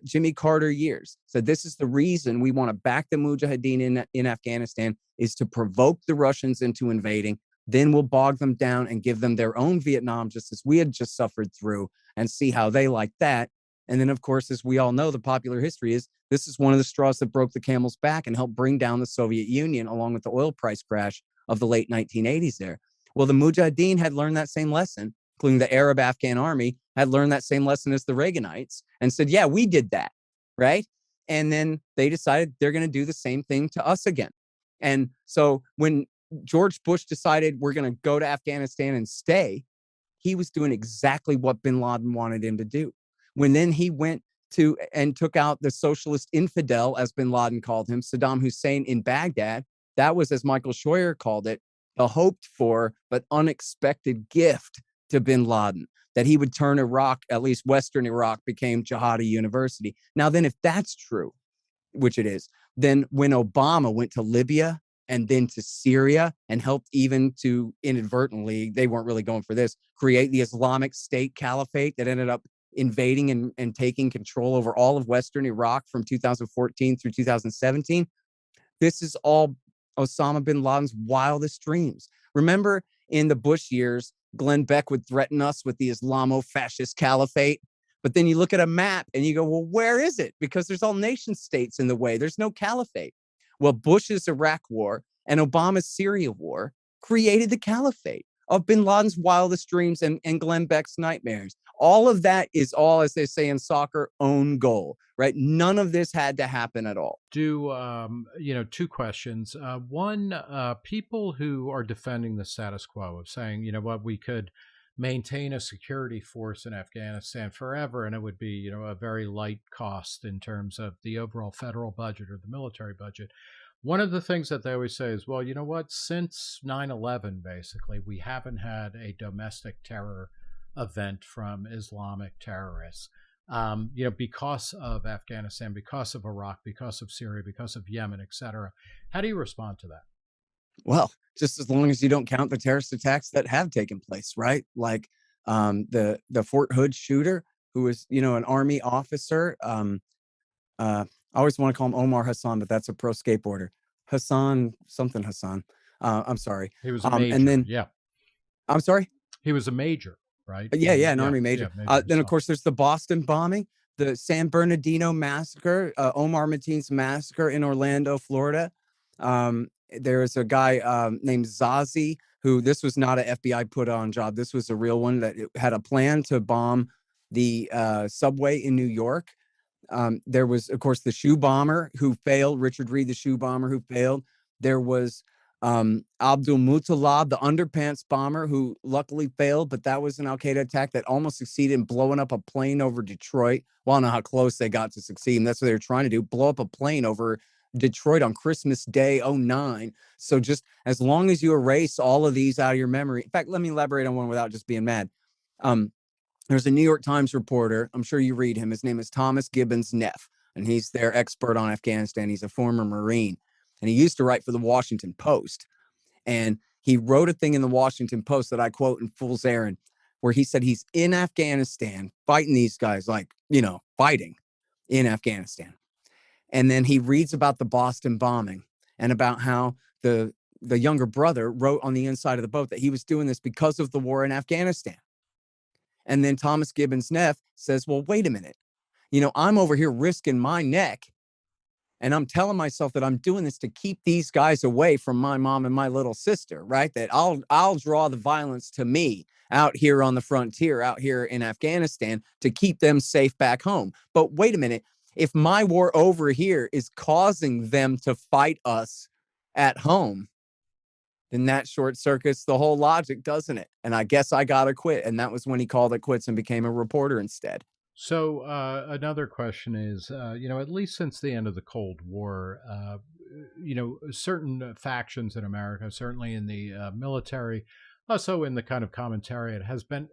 Jimmy Carter years. So this is the reason we want to back the Mujahideen in Afghanistan, is to provoke the Russians into invading. Then we'll bog them down and give them their own Vietnam, just as we had just suffered through, and see how they like that. And then, of course, as we all know, the popular history is this is one of the straws that broke the camel's back and helped bring down the Soviet Union, along with the oil price crash of the late 1980s there. Well, the Mujahideen had learned that same lesson, including the Arab Afghan army, had learned that same lesson as the Reaganites and said, yeah, we did that, right? And then they decided they're going to do the same thing to us again. And so when George Bush decided we're going to go to Afghanistan and stay, he was doing exactly what bin Laden wanted him to do. When then he went to and took out the socialist infidel, as bin Laden called him, Saddam Hussein in Baghdad, that was, as Michael Scheuer called it, a hoped for but unexpected gift to bin Laden, that he would turn Iraq, at least Western Iraq, became Jihadi University. Now, then, if that's true, which it is, then when Obama went to Libya and then to Syria, and helped even to inadvertently, they weren't really going for this, create the Islamic State Caliphate that ended up invading and taking control over all of Western Iraq from 2014 through 2017. This is all Osama bin Laden's wildest dreams. Remember in the Bush years, Glenn Beck would threaten us with the Islamo-fascist caliphate. But then you look at a map and you go, well, where is it? Because there's all nation states in the way. There's no caliphate. Well, Bush's Iraq war and Obama's Syria war created the caliphate of bin Laden's wildest dreams and Glenn Beck's nightmares. All of that is all, as they say in soccer, own goal, right? None of this had to happen at all. Two questions. One, people who are defending the status quo of saying, you know what, we could maintain a security force in Afghanistan forever, and it would be, you know, a very light cost in terms of the overall federal budget or the military budget. One of the things that they always say is, well, you know what, since 9/11, basically, we haven't had a domestic terror event from Islamic terrorists. Because of Afghanistan, because of Iraq, because of Syria, because of Yemen, etc. How do you respond to that? Well, just as long as you don't count the terrorist attacks that have taken place, right? Like the Fort Hood shooter, who was, you know, an army officer. I always want to call him Omar Hassan, but that's a pro skateboarder. Hassan, something Hassan. I'm sorry. He was a And major. then Yeah, I'm sorry. he was a major, right? Yeah, an Yeah, army major. yeah, major Then, of himself. course, there's the Boston bombing, the San Bernardino massacre, Omar Mateen's massacre in Orlando, Florida. There's a guy named Zazi, who, this was not an FBI put on job. This was a real one that had a plan to bomb the subway in New York. There was, of course, the shoe bomber who failed, Richard Reed, the shoe bomber who failed. There was Abdul Muttalab, the underpants bomber, who luckily failed, but that was an Al Qaeda attack that almost succeeded in blowing up a plane over Detroit. Well, I don't know how close they got to succeed. And that's what they were trying to do, blow up a plane over Detroit on Christmas Day, 09. So just as long as you erase all of these out of your memory. In fact, let me elaborate on one without just being mad. There's a New York Times reporter. I'm sure you read him. His name is Thomas Gibbons Neff, and he's their expert on Afghanistan. He's a former Marine, and he used to write for the Washington Post. And he wrote a thing in the Washington Post that I quote in fool's errand, where he said he's in Afghanistan fighting these guys, like, you know, fighting in Afghanistan. And then he reads about the Boston bombing and about how the younger brother wrote on the inside of the boat that he was doing this because of the war in Afghanistan. And then Thomas Gibbons Neff says, well, wait a minute. You know, I'm over here risking my neck, and I'm telling myself that I'm doing this to keep these guys away from my mom and my little sister, right? That I'll draw the violence to me out here on the frontier, out here in Afghanistan, to keep them safe back home. But wait a minute. If my war over here is causing them to fight us at home, then that short circuits the whole logic, doesn't it? And I guess I got to quit. And that was when he called it quits and became a reporter instead. So another question is, at least since the end of the Cold War, certain factions in America, certainly in the military, also in the kind of commentariat, has been,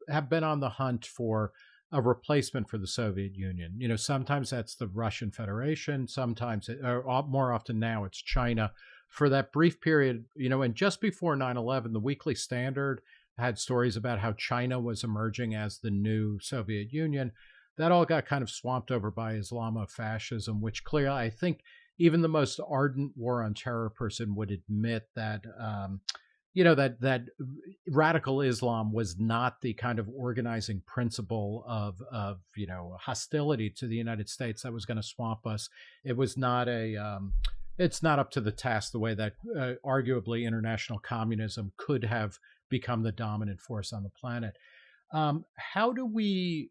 have been on the hunt for a replacement for the Soviet Union. You know, sometimes that's the Russian Federation, sometimes, or more often now, it's China. For that brief period, and just before 9/11, the Weekly Standard had stories about how China was emerging as the new Soviet Union. That all got kind of swamped over by Islamofascism, which clearly, I think, even the most ardent war on terror person would admit that, that radical Islam was not the kind of organizing principle of hostility to the United States that was going to swamp us. It was not it's not up to the task the way that arguably international communism could have become the dominant force on the planet. How do we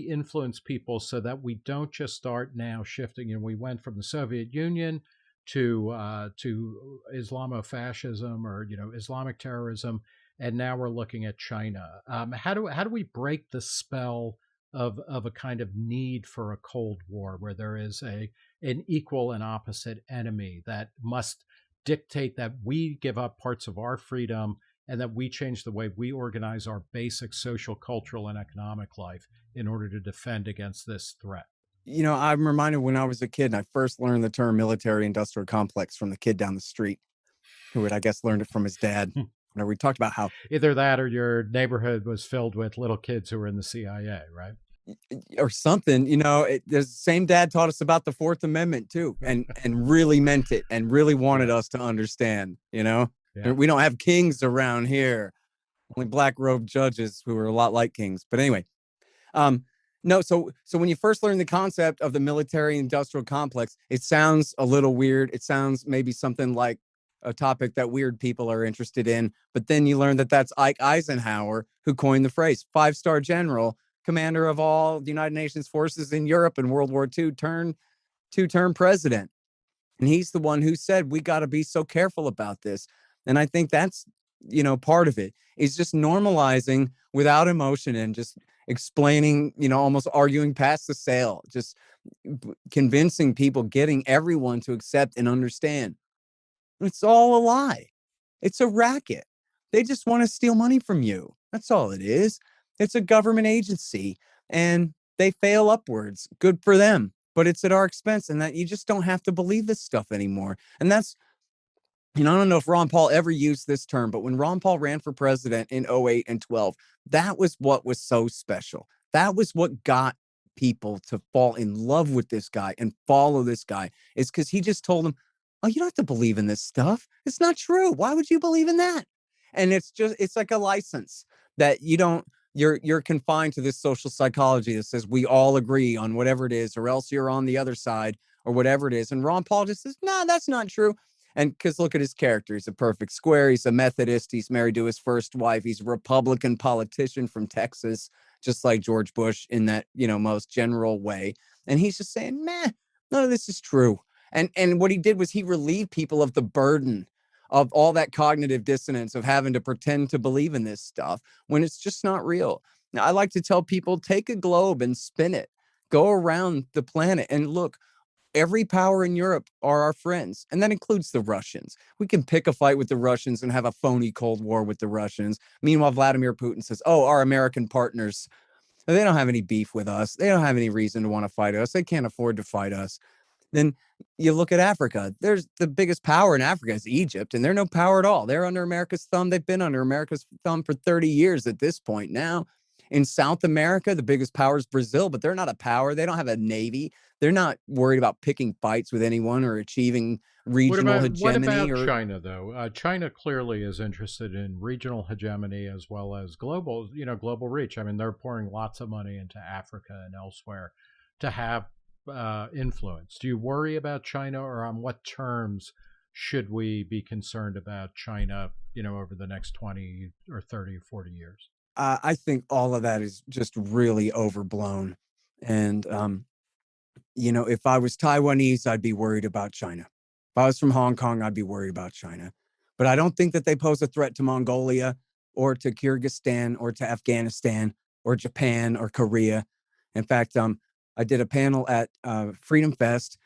influence people so that we don't just start now shifting? And we went from the Soviet Union to Islamofascism or Islamic terrorism, and now we're looking at China. How do we break the spell of a kind of need for a Cold War where there is an equal and opposite enemy that must dictate that we give up parts of our freedom and that we change the way we organize our basic social, cultural, and economic life in order to defend against this threat? I'm reminded when I was a kid and I first learned the term military industrial complex from the kid down the street who had, I guess, learned it from his dad. Whenever we talked about how, Either that or your neighborhood was filled with little kids who were in the CIA, right? or something, the same dad taught us about the Fourth Amendment too, and really meant it and really wanted Yeah. us to understand, Yeah. And we don't have kings around here, only black robed judges who are a lot like kings. But anyway, Um, no, so when you first learn the concept of the military industrial complex, it sounds a little weird. It sounds maybe something like a topic that weird people are interested in. But then you learn that that's Ike Eisenhower who coined the phrase, five-star general, commander of all the United Nations forces in Europe in World War II, two-term president. And he's the one who said, we got to be so careful about this. And I think that's, part of it is just normalizing without emotion and just explaining, almost arguing past the sale, just convincing people, getting everyone to accept and understand. It's all a lie. It's a racket. They just want to steal money from you. That's all it is. It's a government agency and they fail upwards. Good for them. But it's at our expense, and that you just don't have to believe this stuff anymore. And that's, I don't know if Ron Paul ever used this term, but when Ron Paul ran for president in '08 and 12, that was what was so special. That was what got people to fall in love with this guy and follow this guy, is because he just told them, oh, you don't have to believe in this stuff. It's not true. Why would you believe in that? And it's like a license that you don't, you're confined to this social psychology that says we all agree on whatever it is, or else you're on the other side or whatever it is. And Ron Paul just says, no, that's not true. And because look at his character, he's a perfect square. He's a Methodist. He's married to his first wife. He's a Republican politician from Texas, just like George Bush in that, most general way. And he's just saying, meh, none of this is true. And what he did was he relieved people of the burden of all that cognitive dissonance of having to pretend to believe in this stuff when it's just not real. Now, I like to tell people, take a globe and spin it, go around the planet and look. Every power in Europe are our friends, and that includes the Russians. We can pick a fight with the Russians and have a phony Cold War with the Russians. Meanwhile, Vladimir Putin says, oh, our American partners, they don't have any beef with us. They don't have any reason to want to fight us. They can't afford to fight us. Then you look at Africa. There's the biggest power in Africa is Egypt, and they're no power at all. They're under America's thumb. They've been under America's thumb for 30 years at this point now. In South America, the biggest power is Brazil, but they're not a power. They don't have a navy. They're not worried about picking fights with anyone or achieving regional What hegemony about or China though? China clearly is interested in regional hegemony as well as global, global reach. I mean, they're pouring lots of money into Africa and elsewhere to have influence. Do you worry about China, or on what terms should we be concerned about China, over the next 20 or 30 or 40 years? I think all of that is just really overblown. And if I was Taiwanese, I'd be worried about China. If I was from Hong Kong, I'd be worried about China. But I don't think that they pose a threat to Mongolia or to Kyrgyzstan or to Afghanistan or Japan or Korea. In fact, I did a panel at Freedom Fest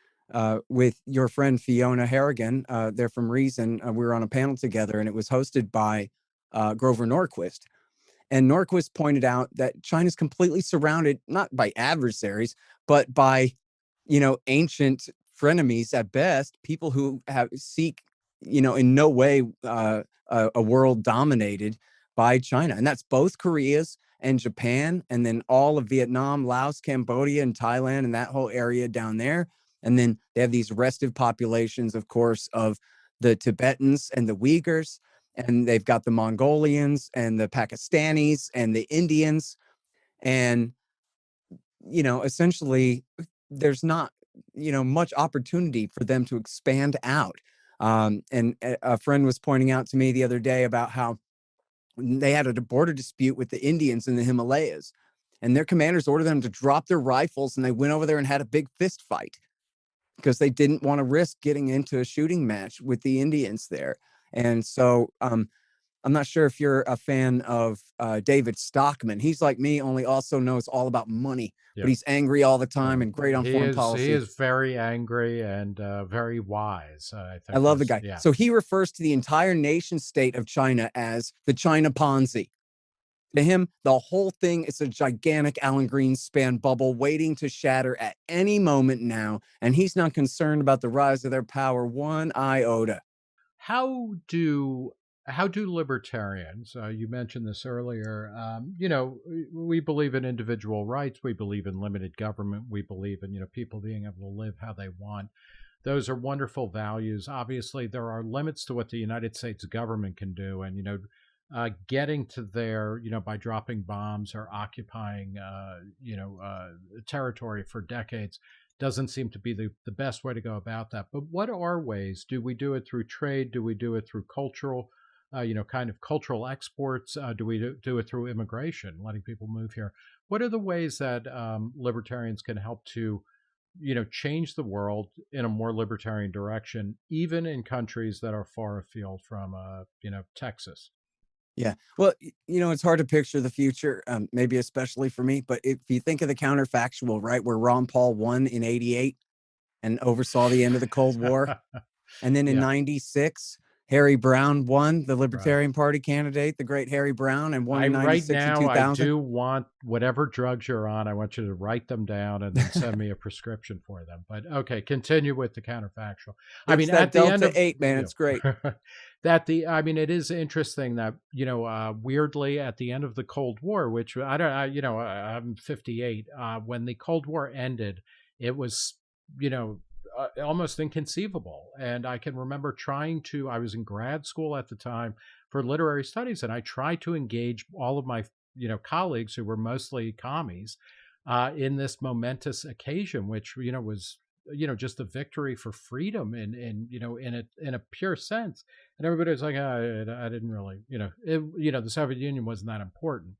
with your friend Fiona Harrigan. They're from Reason. We were on a panel together, and it was hosted by Grover Norquist. And Norquist pointed out that China's completely surrounded not by adversaries, but by ancient frenemies at best, people who seek, in no way a world dominated by China. And that's both Korea's and Japan, and then all of Vietnam, Laos, Cambodia, and Thailand, and that whole area down there. And then they have these restive populations, of course, of the Tibetans and the Uyghurs, and they've got the Mongolians and the Pakistanis and the Indians. And essentially there's not, much opportunity for them to expand out. And a friend was pointing out to me the other day about how they had a border dispute with the Indians in the Himalayas, and their commanders ordered them to drop their rifles, and they went over there and had a big fist fight because they didn't want to risk getting into a shooting match with the Indians there. And so I'm not sure if you're a fan of David Stockman. He's like me, only also knows all about money, but Yeah. he's angry all the time and great on foreign He policy. is very angry and very wise. I I think love the is guy. yeah. So he refers to the entire nation state of China as the China Ponzi. To him, the whole thing is a gigantic Alan Greenspan bubble waiting to shatter at any moment now, and he's not concerned about the rise of their power one iota. How do libertarians? You mentioned this earlier. We believe in individual rights. We believe in limited government. We believe in people being able to live how they want. Those are wonderful values. Obviously, there are limits to what the United States government can do, and getting to there, by dropping bombs or occupying, territory for decades doesn't seem to be the best way to go about that. But what are ways? Do we do it through trade? Do we do it through cultural, kind of cultural exports? Do we do it through immigration, letting people move here? What are the ways that libertarians can help to, change the world in a more libertarian direction, even in countries that are far afield from, Texas? Yeah. Well, it's hard to picture the future, maybe especially for me. But if you think of the counterfactual, right, where Ron Paul won in '88 and oversaw the end of the Cold War, and then in Yeah, '96, Harry Brown won, the right. Libertarian Party candidate, the great Harry Brown, and won I in right '96 and now, I 2000. do want whatever drugs you're on. I want you to write them down and then send me a prescription for them. But okay, continue with the counterfactual. I It's mean, that at the end Delta of 8, man. It's great. I mean, it is interesting that weirdly at the end of the Cold War, which I don't, I'm 58. When the Cold War ended, it was almost inconceivable. And I can remember I was in grad school at the time for literary studies, and I tried to engage all of my colleagues who were mostly commies in this momentous occasion, which was just a victory for freedom in a pure sense. And everybody was like, I didn't really the Soviet Union wasn't that important.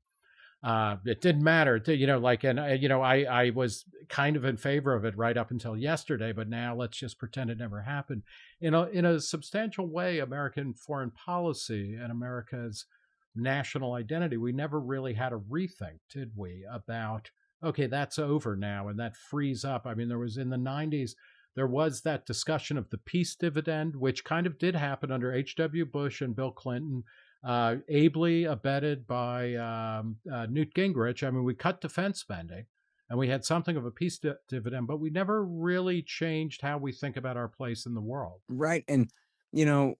It didn't matter to, and I was kind of in favor of it right up until yesterday, but now let's just pretend it never happened. In a substantial way, American foreign policy and America's national identity, we never really had a rethink, did we, about, okay, that's over now, and that frees up. I mean, there was in the 90s, there was that discussion of the peace dividend, which kind of did happen under H.W. Bush and Bill Clinton, ably abetted by Newt Gingrich. I mean, we cut defense spending and we had something of a peace dividend, but we never really changed how we think about our place in the world. Right. And, you know,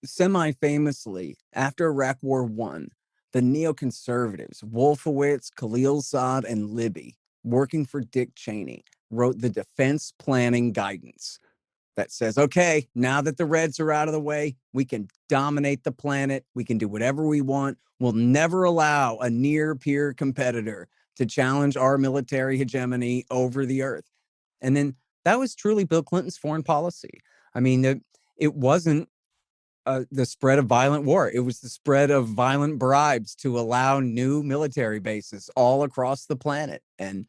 semi famously, after Iraq War One, the neoconservatives, Wolfowitz, Khalilzad, and Libby, working for Dick Cheney, wrote the defense planning guidance that says, okay, now that the Reds are out of the way, we can dominate the planet. We can do whatever we want. We'll never allow a near peer competitor to challenge our military hegemony over the earth. And then that was truly Bill Clinton's foreign policy. I mean, it wasn't the spread of violent war. It was the spread of violent bribes to allow new military bases all across the planet. And,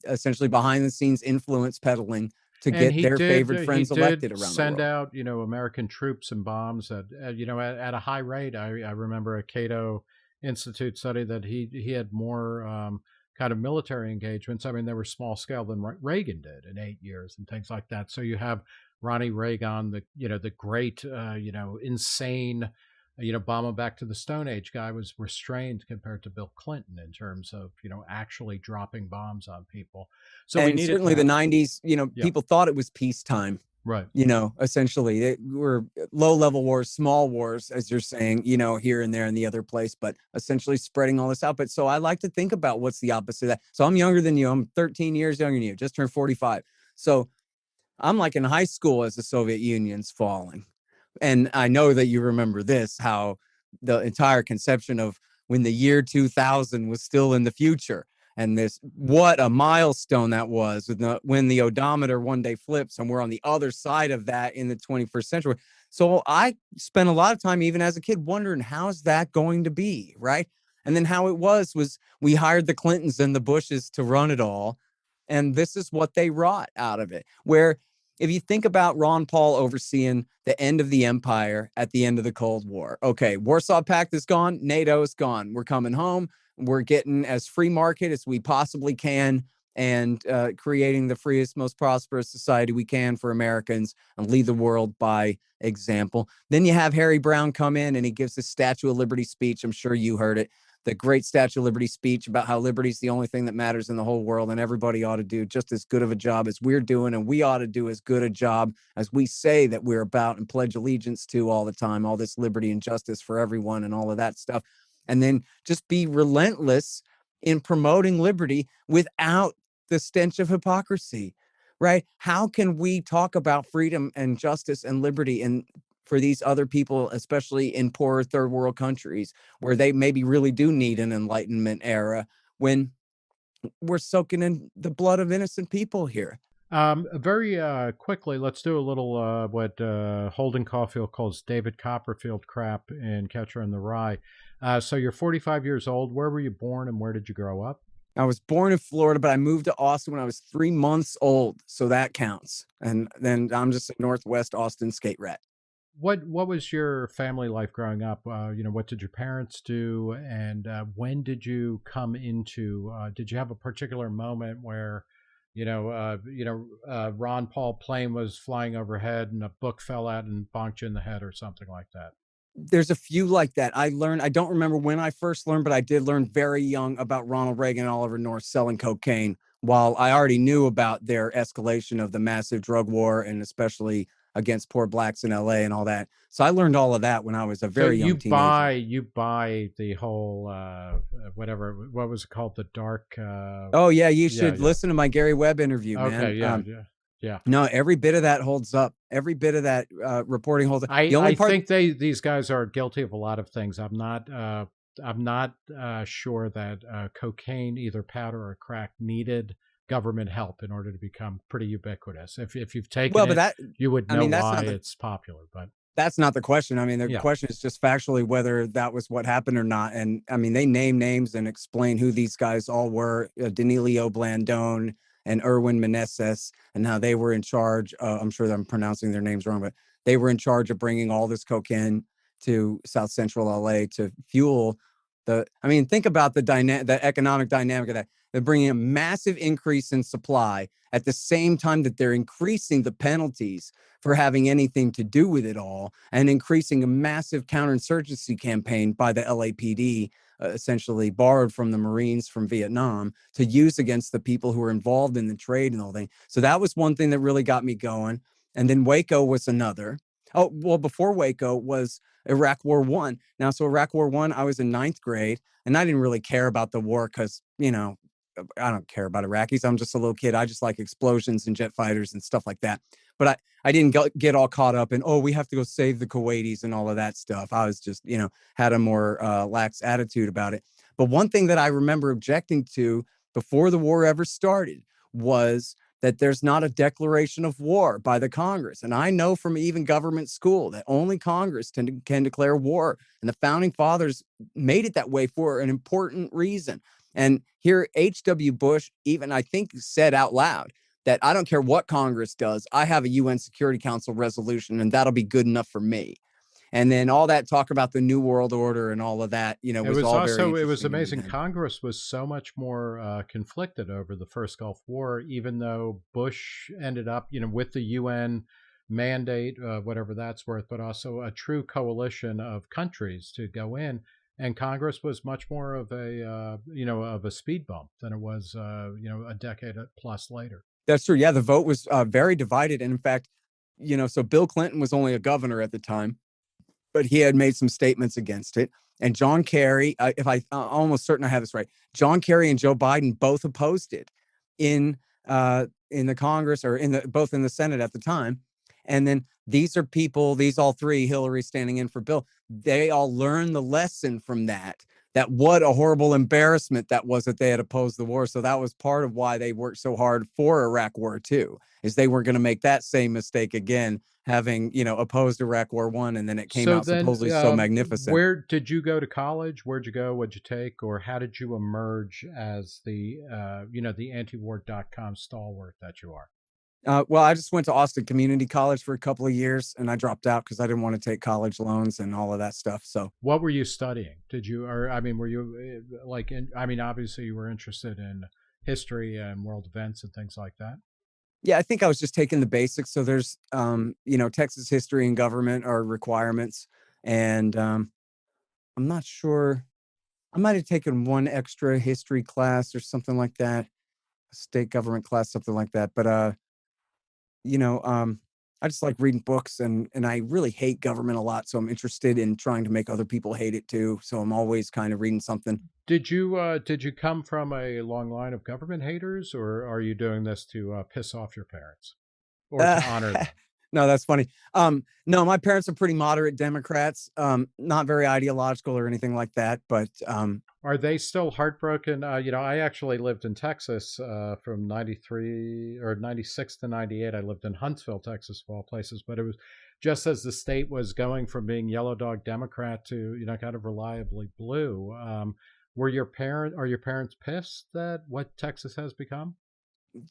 essentially behind the scenes influence peddling to And get their favorite he friends did elected around the send world. out, American troops and bombs at a high rate. I remember a Cato Institute study that he had more kind of military engagements. I mean, they were small scale than Reagan did in 8 years and things like that. So you have Ronnie Reagan, the great, insane, Obama back to the Stone Age guy was restrained compared to Bill Clinton in terms of, actually dropping bombs on people. So we And needed to certainly the have, 90s, yeah, people thought it was peacetime. right. Essentially they were low level wars, small wars, as you're saying, here and there and the other place, but essentially spreading all this out. But so I like to think about what's the opposite of that. So I'm younger than you. I'm 13 years younger than you, just turned 45. So I'm like in high school as the Soviet Union's falling. And I know that you remember this, how the entire conception of when the year 2000 was still in the future. And this, what a milestone that was when the odometer one day flips and we're on the other side of that in the 21st century. So I spent a lot of time, even as a kid, wondering how's that going to be, right? And then how it was we hired the Clintons and the Bushes to run it all. And this is what they wrought out of it, where if you think about Ron Paul overseeing the end of the empire at the end of the Cold War, okay, Warsaw Pact is gone, NATO is gone. We're coming home. We're getting as free market as we possibly can and creating the freest, most prosperous society we can for Americans and lead the world by example. Then you have Harry Brown come in and he gives his Statue of Liberty speech. I'm sure you heard it. the great Statue of Liberty speech about how liberty is the only thing that matters in the whole world, and everybody ought to do just as good of a job as we're doing, and we ought to do as good a job as we say that we're about and pledge allegiance to all the time, all this liberty and justice for everyone and all of that stuff. And then just be relentless in promoting liberty without the stench of hypocrisy, right? How can we talk about freedom and justice and liberty and for these other people, especially in poorer third world countries where they maybe really do need an enlightenment era, when we're soaking in the blood of innocent people here? Very quickly, let's do a little what Holden Caulfield calls David Copperfield crap in Catcher in the Rye. So you're 45 years old. Where were you born and where did you grow up? I was born in Florida, but I moved to Austin when I was 3 months old. So that counts. And then I'm just a Northwest Austin skate rat. What was your family life growing up? What did your parents do, and when did you come into? Did you have a particular moment where, Ron Paul plane was flying overhead and a book fell out and bonked you in the head or something like that? There's a few like that. I don't remember when I first learned, but I did learn very young about Ronald Reagan and Oliver North selling cocaine, while I already knew about their escalation of the massive drug war and especially against poor blacks in LA and all that. So I learned all of that when I was a So very young teenager. you buy the whole whatever, what was it called, the dark Oh yeah, you yeah, should yeah. listen to my Gary Webb interview, Okay, man. yeah, yeah. Yeah. No, every bit of that holds up. Every bit of that reporting holds up. The only I part, think these guys are guilty of a lot of things. I'm not sure that cocaine, either powder or crack, needed government help in order to become pretty ubiquitous. If you've taken well, but it, that, you would I know mean, why it's popular. But that's not the question. I mean, the yeah, question is just factually whether that was what happened or not. And I mean, they name names and explain who these guys all were: Danilo Blandone and Erwin Meneses, and how they were in charge. I'm sure that I'm pronouncing their names wrong, but they were in charge of bringing all this cocaine to South Central LA to fuel the. I mean, think about the economic dynamic of that. They're bringing a massive increase in supply at the same time that they're increasing the penalties for having anything to do with it all, and increasing a massive counterinsurgency campaign by the LAPD, essentially borrowed from the Marines from Vietnam, to use against the people who were involved in the trade and all that. So that was one thing that really got me going. And then Waco was another. Oh, well, before Waco was Iraq War One. Now, so Iraq War One, I was in ninth grade, and I didn't really care about the war because, I don't care about Iraqis. I'm just a little kid. I just like explosions and jet fighters and stuff like that. But I didn't get all caught up in, oh, we have to go save the Kuwaitis and all of that stuff. I was just, had a more lax attitude about it. But one thing that I remember objecting to before the war ever started was that there's not a declaration of war by the Congress. And I know from even government school that only Congress can declare war. And the founding fathers made it that way for an important reason. And here, H.W. Bush even, I think, said out loud that I don't care what Congress does, I have a UN Security Council resolution, and that'll be good enough for me. And then all that talk about the New World Order and all of that, was all very it was interesting to me amazing. then. Congress was so much more conflicted over the first Gulf War, even though Bush ended up, with the UN mandate, whatever that's worth, but also a true coalition of countries to go in. And Congress was much more of a speed bump than it was, a decade plus later. That's true. Yeah, the vote was very divided. And in fact, so Bill Clinton was only a governor at the time, but he had made some statements against it. And John Kerry, if I'm almost certain I have this right, John Kerry and Joe Biden both opposed it in the Congress, or both in the Senate at the time. And then these are people, these all three, Hillary standing in for Bill, they all learned the lesson from that what a horrible embarrassment that was that they had opposed the war. So that was part of why they worked so hard for Iraq War II, is they weren't going to make that same mistake again, having, opposed Iraq War One, and then it came So out then, supposedly so magnificent. where did you go to college? Where'd you go? What'd you take? Or how did you emerge as the antiwar.com stalwart that you are? Well, I just went to Austin Community College for a couple of years, and I dropped out because I didn't want to take college loans and all of that stuff. So, What were you studying? Did you, or I mean, were you obviously you were interested in history and world events and things like that. yeah, I think I was just taking the basics. So there's, Texas history and government are requirements, and I'm not sure. I might have taken one extra history class or something like that, a state government class, something like that. But you know, I just like reading books, and I really hate government a lot, so I'm interested in trying to make other people hate it too. So I'm always kind of reading something. Did you come from a long line of government haters, or are you doing this to piss off your parents or to Uh, honor them? no, that's funny. No, my parents are pretty moderate Democrats, not very ideological or anything like that. But Are they still heartbroken? I actually lived in Texas from 93 or 96 to 98. I lived in Huntsville, Texas, of all places. But it was just as the state was going from being yellow dog Democrat to, kind of reliably blue. Are your parents pissed at what Texas has become?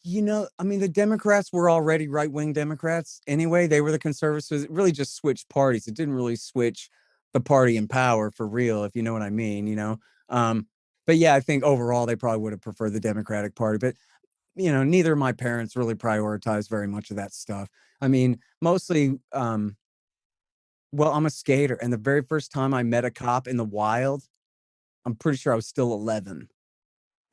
I mean, the Democrats were already right wing Democrats anyway. They were the conservatives. It really just switched parties. It didn't really switch the party in power for real, if you know what I mean. Um, but yeah, I think overall they probably would have preferred the Democratic Party. But neither of my parents really prioritized very much of that stuff. I mean, mostly, well, I'm a skater, and the very first time I met a cop in the wild, I'm pretty sure I was still 11.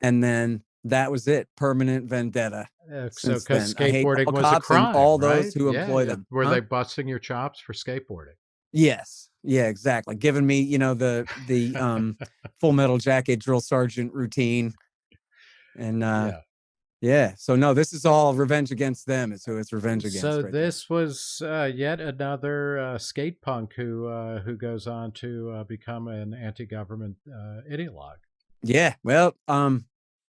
And then that was it, permanent vendetta So, since because then. I hate skateboarding all was a cops and crime, all those right? who Yeah, employ yeah. them. Were Huh? they busting your chops for skateboarding? Yes. Yeah, exactly. Giving me, the Full Metal Jacket drill sergeant routine. And Yeah. yeah. So no, this is all revenge against them is who it's revenge So against right there. this was yet another skate punk who goes on to become an anti-government ideologue. Yeah. Well,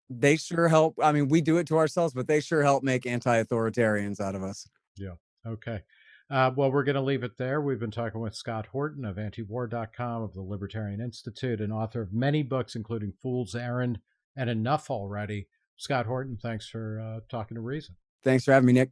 they sure help. I mean, we do it to ourselves, but they sure help make anti-authoritarians out of us. Yeah. Okay. Well, we're going to leave it there. We've been talking with Scott Horton of antiwar.com, of the Libertarian Institute, and author of many books, including Fool's Errand and Enough Already. Scott Horton, thanks for talking to Reason. Thanks for having me, Nick.